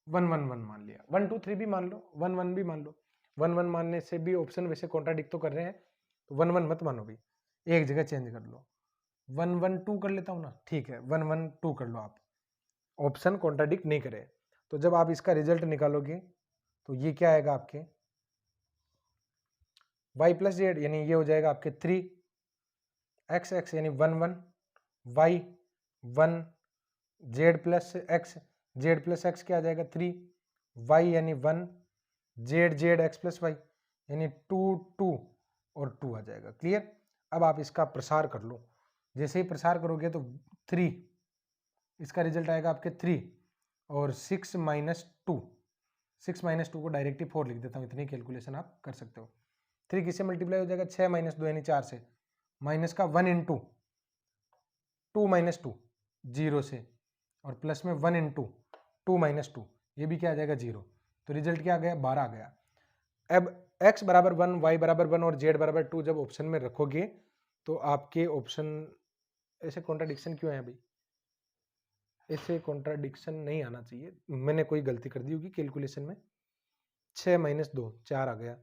1 1 1 मान लिया, 1 2 3 भी मान लो, 1 1 भी मान लो। 1 1 मानने से भी ऑप्शन वैसे कॉन्ट्राडिक्ट तो कर रहे हैं, तो 1 1 मत मानो भाई, एक जगह चेंज कर लो। 1 1 2 कर लेता हूँ ना, ठीक है, 1 1 2 कर लो आप, ऑप्शन कॉन्ट्राडिक्ट नहीं करे। तो जब आप इसका रिजल्ट निकालोगे तो ये क्या आएगा आपके? y प्लस जेड, यानी ये हो जाएगा आपके 3, x x यानी 1 1, y 1, z plus x, Z plus x क्या आ जाएगा? 3, y यानी 1, जेड एक्स प्लस वाई यानी 2 2 और 2 आ जाएगा। क्लियर? अब आप इसका प्रसार कर लो, जैसे ही प्रसार करोगे तो 3, इसका रिजल्ट आएगा आपके 3, और 6 माइनस 2, 6 माइनस 2 को डायरेक्टली 4 लिख देता हूँ, इतनी कैलकुलेशन आप कर सकते हो। 3 किससे मल्टीप्लाई हो जाएगा? 6 माइनस 2 यानी 4 से, माइनस का 1 इंटू 2 माइनस 2 जीरो से, और प्लस में 1 इंटू 2 माइनस 2, ये भी क्या आ जाएगा? जीरो। तो रिजल्ट क्या आ गया? 12 आ गया। अब x बराबर 1, y बराबर 1 और z बराबर 2 जब ऑप्शन में रखोगे तो आपके ऑप्शन, ऐसे कॉन्ट्राडिक्शन क्यों है भाई? ऐसे कॉन्ट्राडिक्शन नहीं आना चाहिए, मैंने कोई गलती कर दी होगी कैलकुलेशन में। 6 माइनस 2 4 आ गया,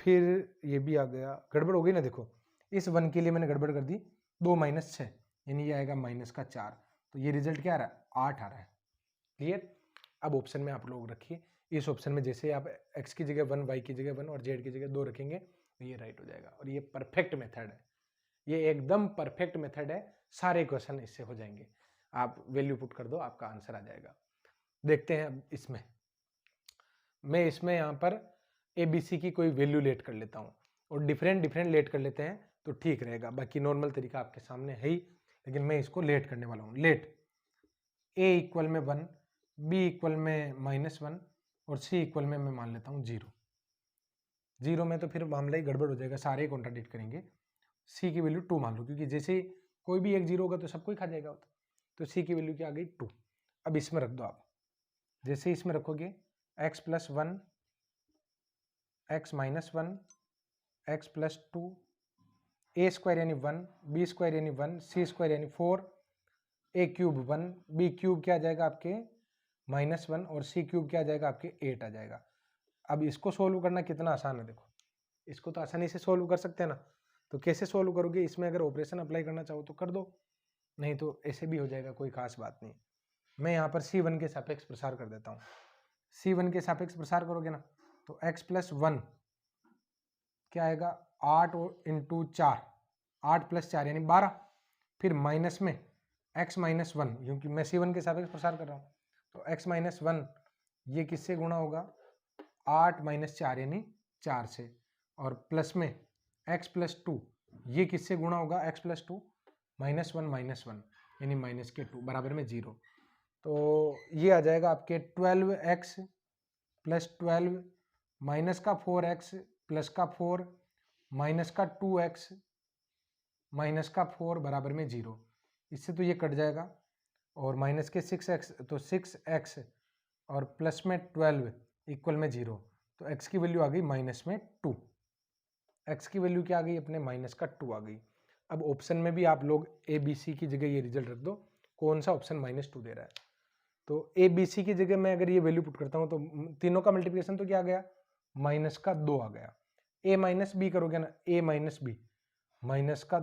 फिर ये भी आ गया, गड़बड़ हो गई ना। देखो इस 1 के लिए मैंने गड़बड़ कर दी, 2 - 6 यानी ये आएगा -4। तो ये रिजल्ट क्या आ रहा है, 8 आ रहा है। क्लियर। अब ऑप्शन में आप लोग रखिए, इस ऑप्शन में जैसे आप x की जगह 1, y की जगह 1 और z की जगह 2 रखेंगे तो ये राइट हो जाएगा। और ये परफेक्ट मेथड है, ये एकदम परफेक्ट मेथड है, सारे क्वेश्चन इससे हो जाएंगे। आप वैल्यू पुट कर दो, आपका आंसर आ जाएगा। देखते हैं अब इसमें, मैं इसमें यहाँ पर ABC की कोई वैल्यू लेट कर लेता हूँ और डिफरेंट लेट कर लेते हैं तो ठीक रहेगा। बाकी नॉर्मल तरीका आपके सामने है ही, लेकिन मैं इसको लेट करने वाला हूँ। लेट A इक्वल में 1, B इक्वल में -1 और C इक्वल में मैं मान लेता हूँ 0। 0 में तो फिर मामला ही गड़बड़ हो जाएगा, सारे ही कॉन्ट्राडिक्ट करेंगे। C की वैल्यू 2 मान लो, क्योंकि जैसे ही कोई भी एक 0 होगा तो सबको ही खा जाएगा। तो C की वैल्यू क्या आ गई, 2। अब इसमें रख दो आप, जैसे इसमें रखोगे x + 1, x - 1, x + 2, a square यानी 1, b स्क्वायर यानी 1, c स्क्वायर यानी 4, a क्यूब 1, b क्यूब क्या आ जाएगा आपके -1 और c क्यूब क्या आ जाएगा आपके 8 आ जाएगा। अब इसको सोल्व करना कितना आसान है, देखो इसको तो आसानी से सोल्व कर सकते हैं ना। तो कैसे सोल्व करोगे, इसमें अगर ऑपरेशन अप्लाई करना चाहो तो कर दो, नहीं तो ऐसे भी हो जाएगा, कोई खास बात नहीं। मैं यहाँ पर C1 के सापेक्ष प्रसार कर देता हूँ। C1 के सापेक्ष प्रसार करोगे ना तो x + 1 क्या आएगा, 8 × 4, 8 + 4 यानी 12। फिर माइनस में x - 1, क्योंकि मैं C1 के सापेक्ष प्रसार कर रहा हूँ, तो x - 1 ये किससे गुणा होगा, 8 - 4 यानी 4 से, और प्लस में x + 2 ये किससे गुणा होगा, x + 2 -1 - 1 यानी -2 बराबर में 0। तो ये आ जाएगा आपके 12x + 12 माइनस का 4x प्लस का 4 माइनस का 2x माइनस का 4 बराबर में 0। इससे तो ये कट जाएगा, और माइनस के 6x तो 6x और प्लस में 12 इक्वल में 0। तो x की वैल्यू आ गई -2, x की वैल्यू क्या आ गई अपने -2 आ गई। अब ऑप्शन में भी आप लोग ABC की जगह ये रिजल्ट रख दो, कौन सा ऑप्शन -2 दे रहा है। तो ABC की जगह मैं अगर ये वैल्यू पुट करता हूँ तो तीनों का मल्टीप्लिकेशन तो क्या आ गया, -2 आ गया। A - B करोगे ना, A - B माइनस का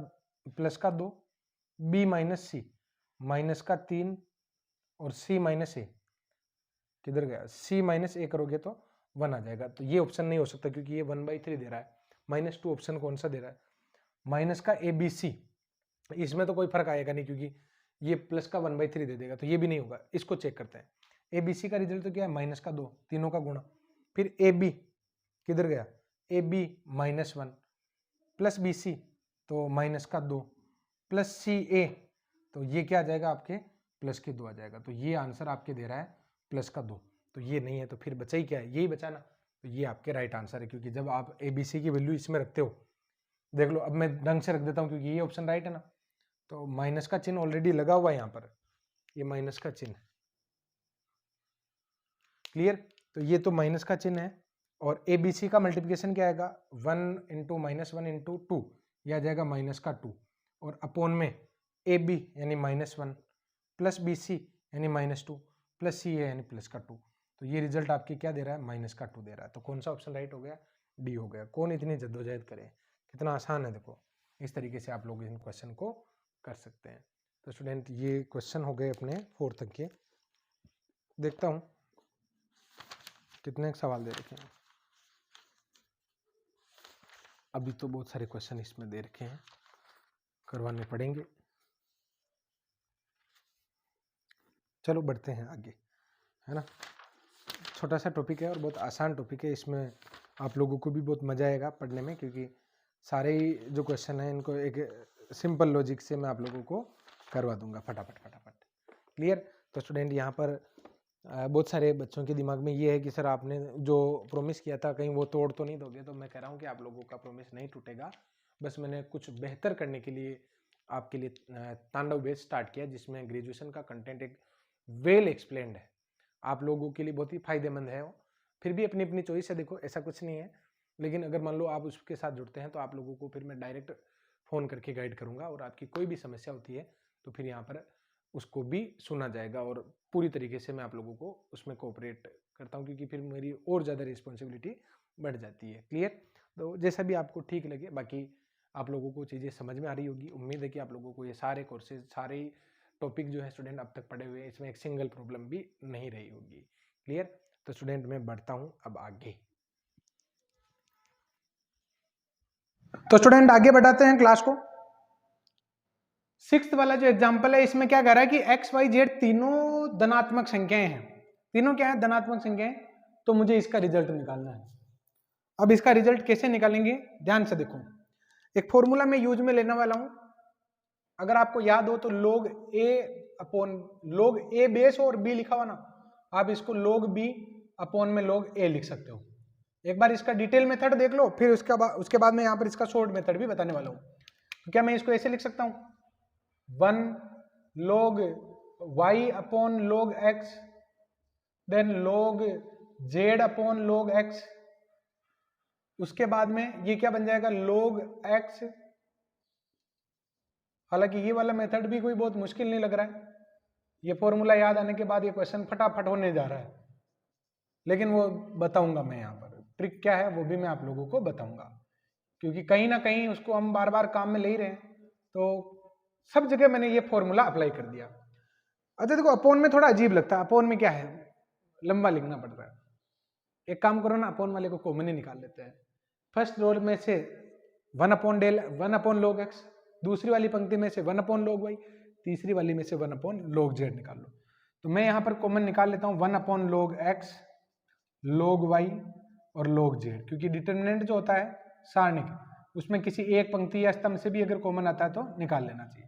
प्लस का 2, B - C -3 और C - A किधर गया, C - A करोगे तो 1 आ जाएगा। तो ये ऑप्शन नहीं हो सकता क्योंकि ये 1/3 दे रहा है। -2 ऑप्शन कौन सा दे रहा है, माइनस का ABC, इसमें तो कोई फर्क आएगा नहीं क्योंकि ये प्लस का 1/3 दे देगा, तो ये भी नहीं होगा। इसको चेक करते हैं, ABC का रिजल्ट तो क्या है, -2 तीनों का गुणा, फिर AB किधर गया, AB -1 प्लस BC तो -2 प्लस CA तो ये क्या आ जाएगा आपके +2 आ जाएगा। तो ये आंसर आपके दे रहा है +2, तो ये नहीं है, तो फिर बचा ही क्या है, यही बचा ना। तो ये आपके राइट आंसर है, क्योंकि जब आप ABC की वैल्यू इसमें रखते हो, देख लो अब मैं ढंग से रख देता हूँ क्योंकि ये ऑप्शन राइट है ना। तो माइनस का चिन्ह ऑलरेडी लगा हुआ है यहाँ पर, ये माइनस का चिन्ह, क्लियर। तो ये तो माइनस का चिन्ह है, और ABC का मल्टीप्लिकेशन क्या आएगा, 1 × -1 × 2 यह आ जाएगा -2, और अपॉन में AB यानी -1 प्लस BC यानी -2 प्लस CA यानी +2। तो ये रिजल्ट आपके क्या दे रहा है, -2 दे रहा है। तो कौन सा ऑप्शन राइट हो गया, डी हो गया। कौन इतनी जद्दोजहद करे, कितना आसान है। देखो इस तरीके से आप लोग इन क्वेश्चन को कर सकते हैं। तो स्टूडेंट ये क्वेश्चन हो गए अपने 4th तक के। देखता हूँ कितने सवाल दे रखे हैं। अभी तो बहुत सारे क्वेश्चन इसमें दे रखे हैं, करवाने पड़ेंगे। चलो बढ़ते हैं आगे, है ना। छोटा सा टॉपिक है और बहुत आसान टॉपिक है, इसमें आप लोगों को भी बहुत मज़ा आएगा पढ़ने में, क्योंकि सारे ही जो क्वेश्चन हैं इनको एक सिंपल लॉजिक से मैं आप लोगों को करवा दूंगा फटाफट। क्लियर। तो स्टूडेंट यहाँ पर बहुत सारे बच्चों के दिमाग में ये है कि सर आपने जो प्रॉमिस किया था कहीं वो तोड़ तो नहीं दोगे। तो मैं कह रहा हूँ कि आप लोगों का प्रॉमिस नहीं टूटेगा, बस मैंने कुछ बेहतर करने के लिए आपके लिए तांडव बेस स्टार्ट किया, जिसमें ग्रेजुएशन का कंटेंट एक वेल एक्सप्लेन्ड है, आप लोगों के लिए बहुत ही फायदेमंद है। फिर भी अपनी अपनी चॉइस है, देखो ऐसा कुछ नहीं है, लेकिन अगर मान लो आप उसके साथ जुड़ते हैं तो आप लोगों को फिर मैं डायरेक्ट फ़ोन करके गाइड करूँगा, और आपकी कोई भी समस्या होती है तो फिर यहाँ पर उसको भी सुना जाएगा, और पूरी तरीके से मैं आप लोगों को उसमें कोऑपरेट करता हूँ, क्योंकि फिर मेरी और ज़्यादा रिस्पॉन्सिबिलिटी बढ़ जाती है। क्लियर। तो जैसा भी आपको ठीक लगे, बाकी आप लोगों को चीज़ें समझ में आ रही होगी। उम्मीद है कि आप लोगों को ये सारे कोर्सेज, सारे टॉपिक जो है स्टूडेंट अब तक पढ़े हुए हैं, इसमें एक सिंगल प्रॉब्लम भी नहीं रही होगी। क्लियर? तो स्टूडेंट मैं बढ़ता हूं अब आगे। तो स्टूडेंट आगे बढ़ाते हैं क्लास को। 6th वाला जो एग्जाम्पल है, इसमें क्या कह रहा है कि एक्स वाई जेड तीनों धनात्मक संख्याएं हैं। तीनों क्या है? धनात्मक संख्याएं। तो मुझे इसका रिजल्ट निकालना है। अब इसका रिजल्ट कैसे निकालेंगे, ध्यान से देखो। एक फॉर्मूला मैं यूज में लेने वाला हूं, अगर आपको याद हो तो log a upon log a base और b लिखा हुआ ना, आप इसको log b अपॉन में log a लिख सकते हो। एक बार इसका डिटेल मेथड देख लो, फिर उसके बाद मैं यहाँ पर इसका शॉर्ट मेथड भी बताने वाला हूँ। तो क्या मैं इसको ऐसे लिख सकता हूँ, 1 log y upon log x, then log z upon log x, उसके बाद में ये क्या बन जाएगा, log x। हालांकि ये वाला मेथड भी कोई बहुत मुश्किल नहीं लग रहा है, ये फॉर्मूला याद आने के बाद ये क्वेश्चन फटाफट होने जा रहा है, लेकिन वो बताऊंगा मैं यहाँ पर ट्रिक क्या है, वो भी मैं आप लोगों को बताऊंगा, क्योंकि कहीं ना कहीं उसको हम बार बार काम में ले ही रहे हैं, तो सब जगह मैंने ये फॉर्मूला अप्लाई कर दिया। अच्छा देखो, अपॉन में थोड़ा अजीब लगता है, अपॉन में क्या है, लंबा लिखना पड़ रहा है। एक काम करो ना, अपॉन वाले को कॉमन ही निकाल लेते हैं। फर्स्ट रो में से 1 अपॉन log x, दूसरी वाली पंक्ति में से 1 अपॉन log y, तीसरी वाली में से 1 अपॉन log z निकाल लो। तो मैं यहाँ पर कॉमन निकाल लेता हूँ 1 upon log x, log y और log z, क्योंकि डिटर्मिनेंट जो होता है सारणिक, उसमें किसी एक पंक्ति या स्तंभ से भी अगर कॉमन आता है तो निकाल लेना चाहिए।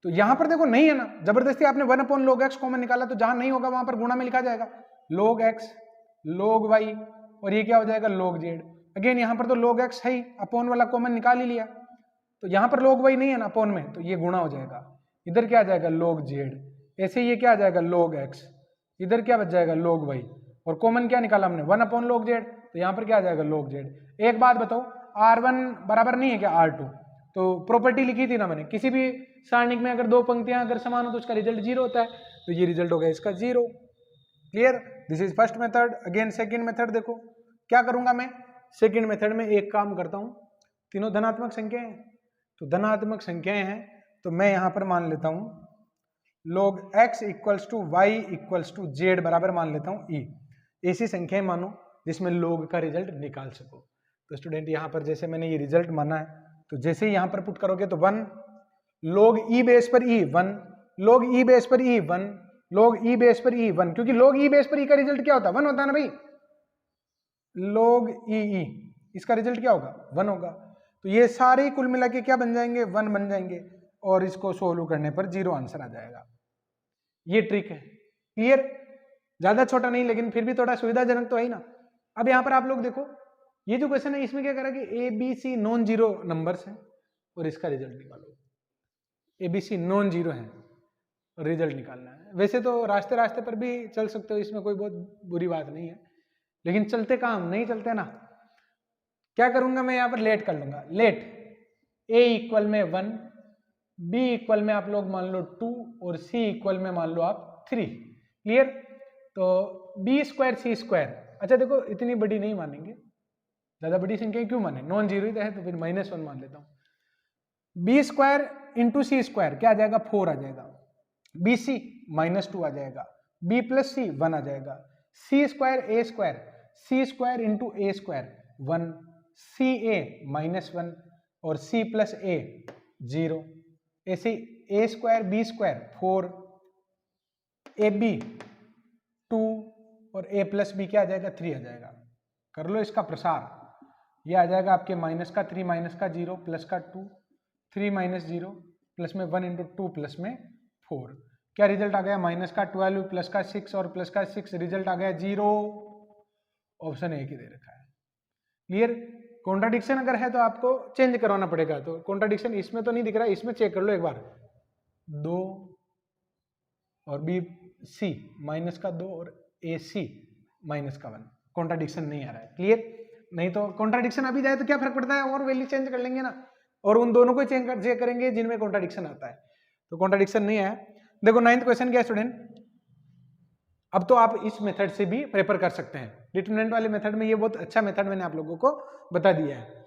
तो यहाँ पर देखो नहीं है ना, जबरदस्ती आपने 1 अपॉन log x कॉमन निकाला, तो जहां नहीं होगा वहां पर गुणा में लिखा जाएगा log x, log y, और ये क्या हो जाएगा log z। अगेन यहाँ पर तो log x है ही, अपॉन वाला कॉमन निकाल ही लिया, तो यहाँ पर log y नहीं है ना अपॉन में, तो ये गुणा हो जाएगा, इधर क्या आ जाएगा log z, ऐसे ये क्या आ जाएगा log x, इधर क्या बच जाएगा log y, और कॉमन क्या निकाला हमने 1 अपॉन log z, तो यहाँ पर क्या आ जाएगा log z। एक बात बताओ, r1 बराबर नहीं है क्या r2? तो प्रॉपर्टी लिखी थी ना मैंने, किसी भी सारणिक में अगर दो पंक्तियां अगर समान हो तो उसका रिजल्ट 0 होता है, तो ये रिजल्ट हो गया इसका 0। Clear? This is first method. Again second method देखो, क्या करूंगा मैं सेकंड मेथड में, एक काम करता हूं, तीनों धनात्मक संख्याएं हैं, तो धनात्मक संख्याएं हैं, तो मैं यहां पर मान लेता हूं log x equals to y equals to z बराबर मान लेता हूं e। ऐसी संख्याएं मानो जिसमें log का रिजल्ट निकाल सको। तो स्टूडेंट यहां पर जैसे मैंने ये रिजल्ट माना है, तो जैसे ही यहां पर पुट करोगे तो 1 log e बेस पर e 1, log e बेस पर e 1, log e बेस पर e 1, क्योंकि log e बेस पर e का रिजल्ट क्या होता है, 1 होता है ना भाई, log e, इसका रिजल्ट क्या होगा 1 होगा। तो ये सारे कुल मिला के क्या बन जाएंगे, 1 बन जाएंगे, और इसको सोल्व करने पर 0 आंसर आ जाएगा। ये ट्रिक है। क्लियर? ज्यादा छोटा नहीं, लेकिन फिर भी थोड़ा सुविधाजनक तो है ही ना। अब यहाँ पर आप लोग देखो, ये जो क्वेश्चन है इसमें क्या करा कि a B c non zero numbers हैं, और इसका रिजल्ट निकालो। A B c non zero है, रिजल्ट निकालना है। वैसे तो रास्ते रास्ते पर भी चल सकते हो, इसमें कोई बहुत बुरी बात नहीं है, लेकिन चलते काम नहीं चलते ना। क्या करूंगा मैं यहाँ पर, लेट कर लूंगा। लेट a इक्वल में 1, b इक्वल में आप लोग मान लो 2, और c इक्वल में मान लो आप 3। क्लियर? तो b स्क्वायर c स्क्वायर, अच्छा देखो इतनी बड़ी नहीं मानेंगे, ज्यादा बड़ी संख्या क्यों माने, नॉन जीरो ही तो है, तो फिर -1 मान लेता हूँ। b स्क्वायर इंटू सी स्क्वायर क्या आ जाएगा, 4 आ जाएगा, बी सी -2 आ जाएगा, b प्लस सी 1 आ जाएगा, c square into a square 1, c a -1, और c प्लस ए 0, ऐसे a square b square 4, a b 2, और a प्लस बी क्या आ जाएगा 3 आ जाएगा। कर लो इसका प्रसार, ये आ जाएगा आपके माइनस का 3 माइनस का 0 प्लस का 2, 3 माइनस 0 प्लस में 1 इंटू 2 प्लस में 4, क्या रिजल्ट आ गया माइनस का 12 प्लस का 6 और प्लस का 6, रिजल्ट आ गया 0। ऑप्शन ए की दे रखा है। क्लियर? कॉन्ट्राडिक्शन अगर है तो आपको चेंज करवाना पड़ेगा, तो कॉन्ट्राडिक्शन इसमें तो नहीं दिख रहा है, इसमें चेक कर लो एक बार, 2 और बी सी माइनस का 2 और ए सी माइनस का 1, कॉन्ट्राडिक्शन नहीं आ रहा है। क्लियर? नहीं तो कॉन्ट्राडिक्शन अभी जाए तो क्या फर्क पड़ता है, और वैल्यू चेंज कर लेंगे ना, और उन दोनों को चेंज करेंगे जिनमें कॉन्ट्राडिक्शन आता है। तो कॉन्ट्राडिक्शन नहीं आया। देखो 9th क्वेश्चन क्या है स्टूडेंट, अब तो आप इस मेथड से भी प्रेफर कर सकते हैं। डिटरमिनेंट वाले मेथड में ये बहुत अच्छा मेथड मैंने आप लोगों को बता दिया है।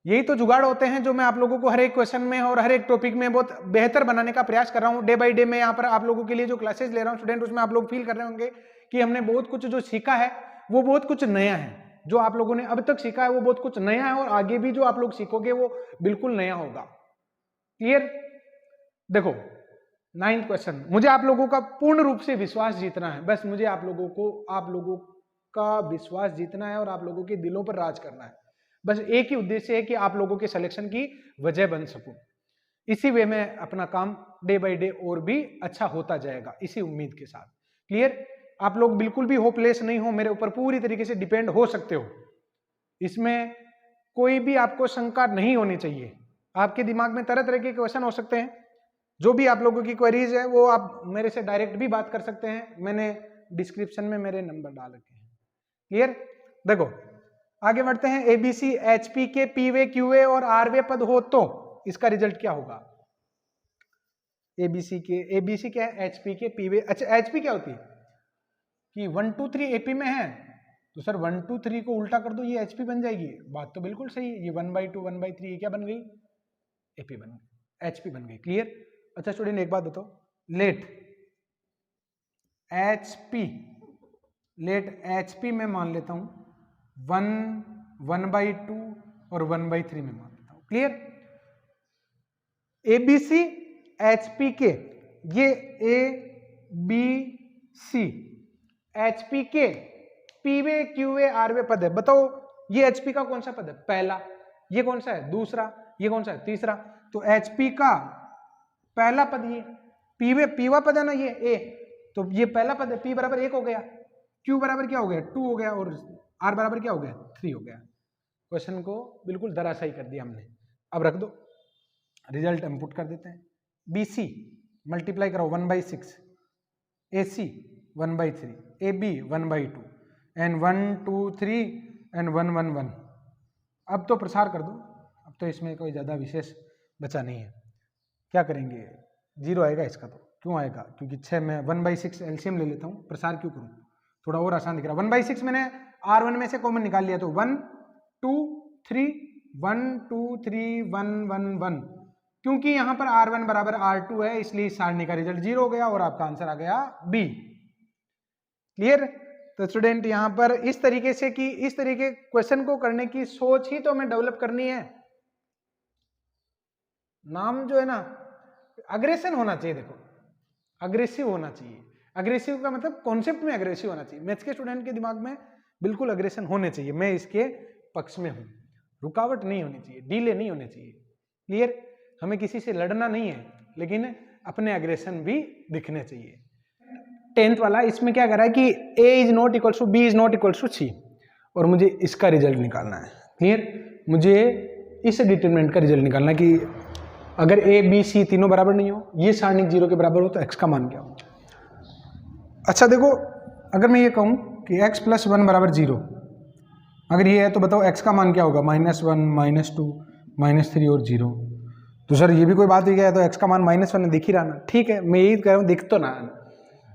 यही तो जुगाड़ होते हैं जो मैं आप लोगों को हर एक क्वेश्चन में और हर एक टॉपिक में बहुत बेहतर बनाने का प्रयास कर रहा हूँ। डे बाय डे मैं यहाँ पर आप लोगों के लिए जो क्लासेस ले रहा हूँ स्टूडेंट, उसमें आप लोग फील कर रहे होंगे कि हमने बहुत कुछ जो सीखा है वो बहुत कुछ नया है। जो आप लोगों ने अब तक सीखा है वो बहुत कुछ नया है, और आगे भी जो आप लोग सीखोगे वो बिल्कुल नया होगा। क्लियर? देखो 9th क्वेश्चन, मुझे आप लोगों का पूर्ण रूप से विश्वास जीतना है। बस मुझे आप लोगों का विश्वास जीतना है और आप लोगों के दिलों पर राज करना है। बस एक ही उद्देश्य है कि आप लोगों के सिलेक्शन की वजह बन सकूं। इसी वे में अपना काम डे बाय डे और भी अच्छा होता जाएगा, इसी उम्मीद के साथ। क्लियर? आप लोग बिल्कुल भी होपलेस नहीं हो, मेरे ऊपर पूरी तरीके से डिपेंड हो सकते हो। इसमें कोई भी आपको शंका नहीं होनी चाहिए। आपके दिमाग में तरह तरह के क्वेश्चन हो सकते हैं। जो भी आप लोगों की क्वेरीज है वो आप मेरे से डायरेक्ट भी बात कर सकते हैं। मैंने डिस्क्रिप्शन में मेरे नंबर डाल रखे हैं। क्लियर? देखो आगे बढ़ते हैं। एबीसी एचपी के पीवे क्यूए और आरवे पद हो तो इसका रिजल्ट क्या होगा? एबीसी क्या है? एचपी के पीवे। अच्छा, एचपी क्या होती है कि 1 2 3 एपी में है तो सर 1 2 3 को उल्टा कर दो, ये एचपी बन जाएगी। बात तो बिल्कुल सही है। ये 1/2 1/3 ये क्या बन गई? एपी बन गई, एचपी बन गई। क्लियर? अच्छा स्टूडेंट एक बात बताओ, लेट एचपी में मान लेता हूं 1/2 और 1/3 में मान लेता हूं। क्लियर? एबीसी एचपी के, ये ए बी सी एचपी के पीवे क्यूए आरवे पद है। बताओ ये एचपी का कौन सा पद है? पहला। ये कौन सा है? दूसरा। ये कौन सा है? तीसरा। तो एचपी का पहला पद ये, पीवा पद है ना ये ए, तो ये पहला पद है। पी बराबर 1 हो गया, क्यू बराबर क्या हो गया? 2 हो गया, और आर बराबर क्या हो गया? 3 हो गया। क्वेश्चन को बिल्कुल धराशायी कर दिया हमने। अब रख दो, रिजल्ट इनपुट कर देते हैं। बीसी मल्टीप्लाई करो 1/6, एसी 1/3, AB 1/2 एंड 1 2 3 एंड 1 1 1। अब तो प्रसार कर दो। अब तो इसमें कोई ज्यादा विशेष बचा नहीं है। क्या करेंगे? 0 आएगा इसका। तो क्यों आएगा? क्योंकि 6 में 1/6 एलसीएम ले लेता हूँ। प्रसार क्यों करूँ? थोड़ा और आसान दिख रहा है। 1/6 मैंने R1 में से कॉमन निकाल लिया, तो 1 2 3 1 2 3 1 1 1। क्योंकि यहां पर R1 बराबर R2 है, इसलिए सारणी का रिजल्ट 0 हो गया और आपका आंसर आ गया B। क्लियर? तो स्टूडेंट यहां पर इस तरीके से कि इस तरीके क्वेश्चन को करने की सोच ही तो हमें डेवलप करनी है। नाम जो है ना, अग्रेशन होना चाहिए। देखो अग्रेसिव होना चाहिए। अग्रेसिव का मतलब कॉन्सेप्ट में अग्रेसिव होना चाहिए। मैथ्स के स्टूडेंट के दिमाग में बिल्कुल अग्रेशन होने चाहिए। मैं इसके पक्ष में हूं। रुकावट नहीं होनी चाहिए, डिले नहीं होने चाहिए। क्लियर? हमें किसी से लड़ना नहीं है, लेकिन अपने अग्रेशन भी दिखने चाहिए। 10th वाला इसमें क्या कर रहा है कि A is not equal to B is not equal to C, और मुझे इसका रिजल्ट निकालना है। क्लियर? मुझे इस डिटरमिनेंट का रिजल्ट निकालना है कि अगर A B C तीनों बराबर नहीं हो, ये सारणी 0 के बराबर हो, तो x का मान क्या हो। अच्छा देखो, अगर मैं ये कहूँ कि x + 1 = 0, अगर ये है तो बताओ x का मान क्या होगा? -1 -2 -3 और 0। तो सर ये भी कोई बात ही क्या है? तो x का मान -1 दिख ही रहा ना। ठीक है, मैं यही कह रहा हूँ, दिख तो ना।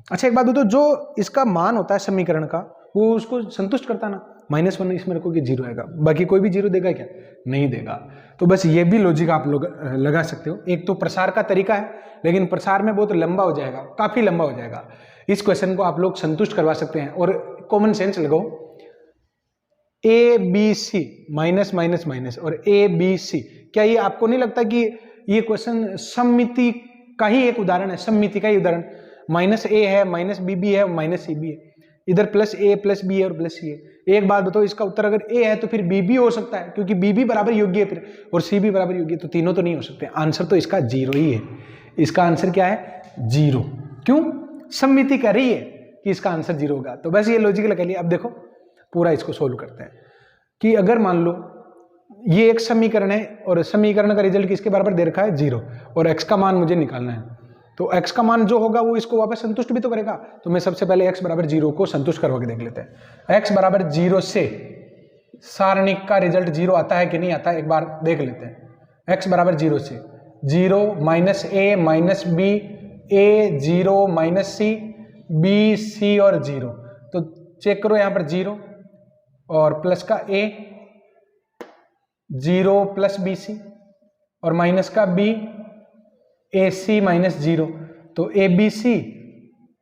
अच्छा एक बात बताओ, जो इसका मान होता है समीकरण का, वो उसको संतुष्ट करता ना। -1 इसमें रखो कि 0 आएगा, बाकी कोई भी 0 देगा क्या? नहीं देगा। तो बस ये भी लॉजिक आप लोग लगा सकते हो। एक तो प्रसार का तरीका है, लेकिन प्रसार में बहुत लंबा हो जाएगा, काफी लंबा हो जाएगा। इस क्वेश्चन को आप लोग संतुष्ट करवा सकते हैं। और कॉमन सेंस लगाओ, ABC माइनस और ABC, क्या ये आपको नहीं लगता कि ये क्वेश्चन सममिति का ही एक उदाहरण है? सममिति का ही उदाहरण। -A है, -BB है, -CB है, इधर +A +B है और +C है। एक बात बताओ, इसका उत्तर अगर A है तो फिर BB हो सकता है, क्योंकि BB बराबर योग्य है फिर, और CB बराबर योग्य है, तो तीनों तो नहीं हो सकते। आंसर तो इसका 0 ही है। इसका आंसर क्या है? 0। क्यों? सममिति कह रही है कि इसका आंसर 0 होगा। तो बस ये लॉजिक लगा लिया। अब देखो पूरा इसको सोल्व करते हैं कि अगर मान लो ये एक समीकरण है और समीकरण का रिजल्ट किसके बराबर दे रखा है? 0, और x का मान मुझे निकालना है। तो x का मान जो होगा वो इसको वापस संतुष्ट भी तो करेगा। तो मैं सबसे पहले x = 0 को संतुष्ट करवा के देख लेते हैं। x = 0 से सारणी का रिजल्ट 0 आता है कि नहीं आता है, एक बार देख लेते हैं। x = 0 से 0 -A -B A 0 -C b c और 0, तो चेक करो यहाँ पर 0 और प्लस का ए, 0 प्लस बी सी और माइनस का बी, ए सी माइनस 0, तो ए बी सी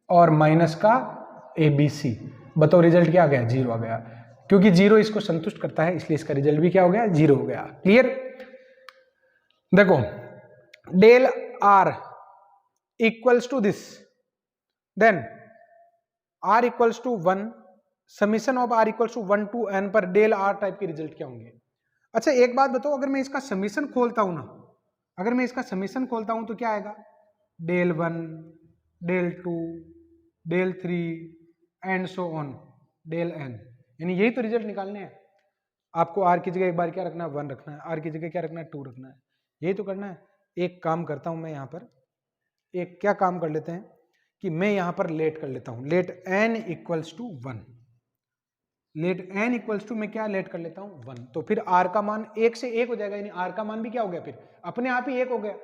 और माइनस का ए बी सी। बताओ रिजल्ट क्या आ गया? 0 आ गया, क्योंकि 0 इसको संतुष्ट करता है इसलिए इसका रिजल्ट भी क्या हो गया? 0 हो गया। क्लियर? देखो del r equals to this, then r equals to 1, summation of r equals to 1 to n पर डेल आर टाइप के रिजल्ट क्या होंगे? अच्छा एक बात बताओ, अगर मैं इसका समीशन खोलता हूं ना, अगर मैं इसका समीशन खोलता हूं तो क्या आएगा? Del 1, del 2, del 3 and so on del n, यानी यही तो रिजल्ट निकालने हैं आपको। r की जगह एक बार क्या रखना है? 1 रखना है, r की जगह क्या रखना है? 2 रखना है, यही तो करना है। एक काम करता हूं मैं यहाँ पर, एक क्या काम कर लेते हैं कि मैं यहाँ पर लेट कर लेता हूं, let n equals to 1, let n equals to मैं क्या लेट कर लेता हूं? 1, तो फिर r का मान 1 से 1 हो जाएगा, यानी r का मान भी क्या हो गया? फिर अपने आप ही 1 हो गया।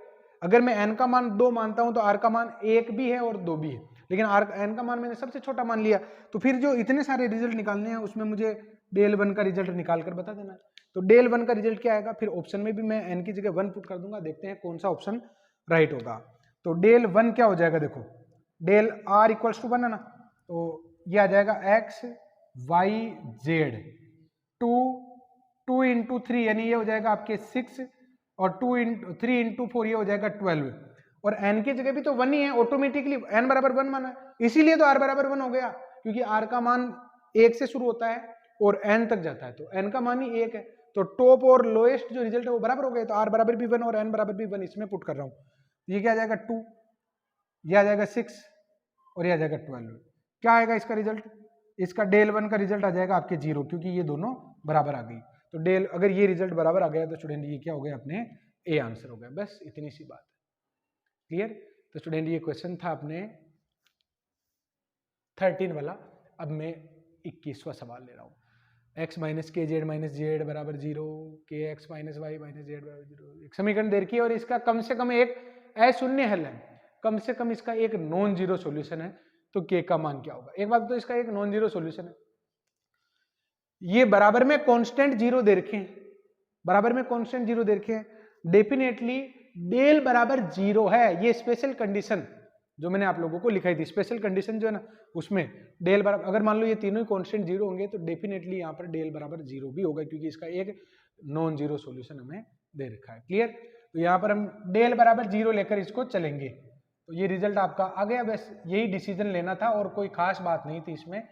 अगर मैं n का मान 2 मानता हूं तो r का मान 1 भी है और 2 भी है, लेकिन n का मान मैंने सबसे छोटा मान लिया, तो फिर जो इतने सारे रिजल्ट निकालने हैं उसमें मुझे डेल 1 का रिजल्ट निकाल कर बता देना है। तो डेल 1 का रिजल्ट क्या आएगा? फिर ऑप्शन में भी मैं n की जगह 1 पुट कर दूंगा, देखते हैं कौन सा ऑप्शन राइट होगा। तो डेल 1 क्या हो जाएगा? देखो डेल r इक्वल्स टू 1 है ना, तो ये आ जाएगा x y z, 2 इंटू 3 यानी ये हो जाएगा आपके 6 और 3 इंटू 4 ये हो जाएगा 12, और n की जगह भी तो 1 ही है, ऑटोमेटिकली n बराबर 1 माना है, इसीलिए तो r बराबर 1 हो गया, क्योंकि r का मान 1 से शुरू होता है और n तक जाता है, तो n का मान ही 1 है, तो टॉप और लोएस्ट जो रिजल्ट है वो बराबर हो गए, तो r बराबर भी 1 और n बराबर भी 1 इसमें पुट कर रहा हूं, ये क्या आ जाएगा? 2, ये आ जाएगा 6 और ये आ जाएगा 12। क्या आएगा इसका रिजल्ट? इसका डेल 1 का रिजल्ट आ जाएगा आपके 0, क्योंकि ये दोनों बराबर आ गई। तो डेल अगर ये रिजल्ट बराबर आ गया तो स्टूडेंट ये क्या हो गया? अपने ए आंसर हो गया। बस इतनी सी बात। क्लियर? तो स्टूडेंट ये क्वेश्चन था अपने 13 वाला। अब मैं 21वां सवाल ले रहा हूँ। x minus k z minus z बराबर 0, k x minus y minus z बराबर 0। एक समीकरण दे रखी है और इसका कम से कम एक अशून्य हल है, कम से कम इसका एक नॉन जीरो सॉल्यूशन है, तो k का मान क्या होगा? एक बात तो इसका एक नॉन जीरो सॉल्यूशन है, ये बराबर में कांस्टेंट जीरो दे रखे हैं, बराबर में कांस्टेंट जीरो दे रखे हैं, डेफिनेटली डेल बराबर 0 है। ये स्पेशल कंडीशन जो मैंने आप लोगों को लिखाई थी, स्पेशल कंडीशन जो है ना, उसमें डेल बराबर, अगर मान लो ये तीनों ही कांस्टेंट जीरो होंगे तो डेफिनेटली यहाँ पर डेल बराबर 0 भी होगा, क्योंकि इसका एक नॉन जीरो सॉल्यूशन हमें दे रखा है। क्लियर? तो यहाँ पर हम डेल बराबर 0 लेकर इसको चलेंगे, तो ये रिजल्ट आपका आ गया। बस यही डिसीजन लेना था और कोई खास बात नहीं थी इसमें।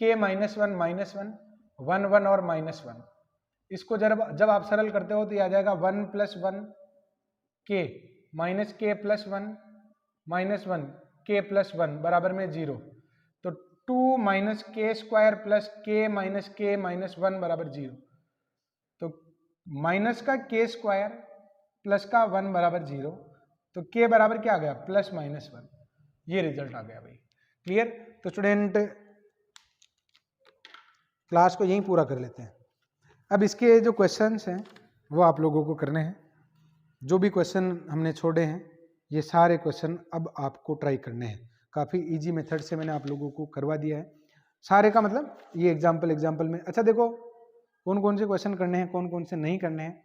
k -1 -1 1 1 और -1, इसको जब आप सरल करते हो तो ये आ जाएगा 1 + 1 k माइनस k + 1 -1 k + 1 बराबर में 0, तो 2 - k² + k - k - 1 बराबर 0, तो माइनस का k² प्लस का 1 बराबर 0, तो k बराबर क्या आ गया? +-1, ये रिजल्ट आ गया भाई। क्लियर? तो स्टूडेंट क्लास को यहीं पूरा कर लेते हैं। अब इसके जो क्वेश्चंस हैं वो आप लोगों को करने हैं, जो भी क्वेश्चन हमने छोड़े हैं ये सारे क्वेश्चन अब आपको ट्राई करने हैं। काफ़ी इजी मेथड से मैंने आप लोगों को करवा दिया है सारे का, मतलब ये एग्जाम्पल में। अच्छा देखो कौन कौन से क्वेश्चन करने हैं, कौन कौन से नहीं करने हैं,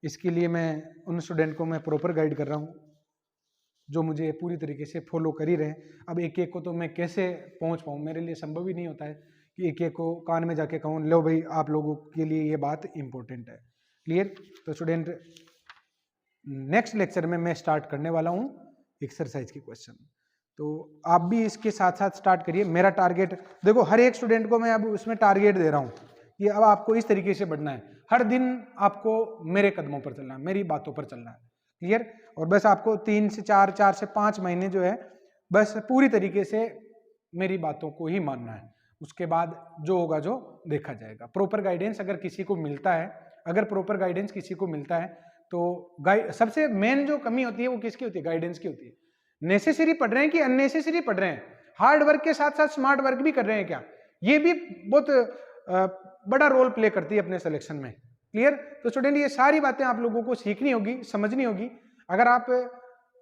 इसके लिए मैं उन स्टूडेंट को मैं प्रॉपर गाइड कर रहा हूँ जो मुझे पूरी तरीके से फॉलो कर ही रहे हैं। अब एक एक को तो मैं कैसे पहुँच पाऊँ, मेरे लिए संभव ही नहीं होता है कि एक एक को कान में जाके कहूँ लो भाई आप लोगों के लिए ये बात इम्पोर्टेंट है। क्लियर? तो स्टूडेंट नेक्स्ट लेक्चर में मैं स्टार्ट करने वाला हूँ एक्सरसाइज के क्वेश्चन, तो आप भी इसके साथ साथ स्टार्ट करिए। मेरा टारगेट देखो, हर एक स्टूडेंट को मैं अब उसमें टारगेट दे रहा हूँ कि अब आपको इस तरीके से बढ़ना है, हर दिन आपको मेरे कदमों पर चलना है, मेरी बातों पर चलना है। क्लियर? और बस आपको 3 से 4, 4 से 5 महीने जो है बस पूरी तरीके से मेरी बातों को ही मानना है, उसके बाद जो होगा जो देखा जाएगा। प्रॉपर गाइडेंस अगर किसी को मिलता है, अगर प्रॉपर गाइडेंस किसी को मिलता है तो सबसे मेन जो कमी होती है वो किसकी होती है? गाइडेंस की होती है। नेसेसरी पढ़ रहे हैं कि अननेसेसरी पढ़ रहे हैं, हार्ड वर्क के साथ साथ स्मार्ट वर्क भी कर रहे हैं क्या, ये भी बहुत बड़ा रोल प्ले करती है अपने सिलेक्शन में। क्लियर? तो स्टूडेंट ये सारी बातें आप लोगों को सीखनी होगी, समझनी होगी। अगर आप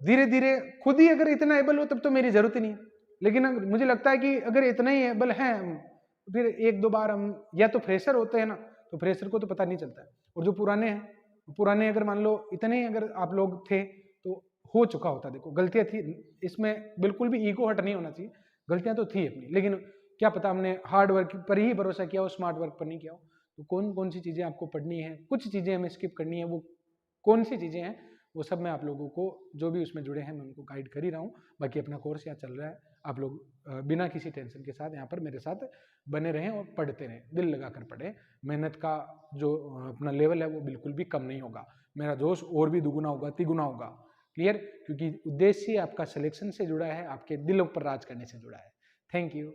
धीरे धीरे खुद ही अगर इतना एबल हो तब तो मेरी जरूरत ही नहीं है। लेकिन अगर मुझे लगता है कि अगर इतना ही है बल है, फिर एक दो बार हम या तो फ्रेशर होते हैं ना, तो फ्रेशर को तो पता नहीं चलता है, और जो पुराने हैं, पुराने अगर मान लो इतने ही अगर आप लोग थे तो हो चुका होता। देखो गलतियां थी, इसमें बिल्कुल भी ईगो हट नहीं होना चाहिए, गलतियां तो थी अपनी, लेकिन क्या पता हमने हार्ड वर्क पर ही भरोसा किया हो, स्मार्ट वर्क पर नहीं किया हो। तो कौन कौन सी चीज़ें आपको पढ़नी है, कुछ चीज़ें हमें स्किप करनी है, वो कौन सी चीज़ें हैं वो सब मैं आप लोगों को जो भी उसमें जुड़े हैं मैं उनको गाइड कर ही रहा हूँ। बाकी अपना कोर्स यहाँ चल रहा है, आप लोग बिना किसी टेंशन के साथ यहाँ पर मेरे साथ बने रहें और पढ़ते रहें, दिल लगा कर पढ़ें। मेहनत का जो अपना लेवल है वो बिल्कुल भी कम नहीं होगा, मेरा जोश और भी दुगुना होगा, तिगुना होगा। क्लियर? क्योंकि उद्देश्य आपका सिलेक्शन से जुड़ा है, आपके दिलों पर राज करने से जुड़ा है। Thank you.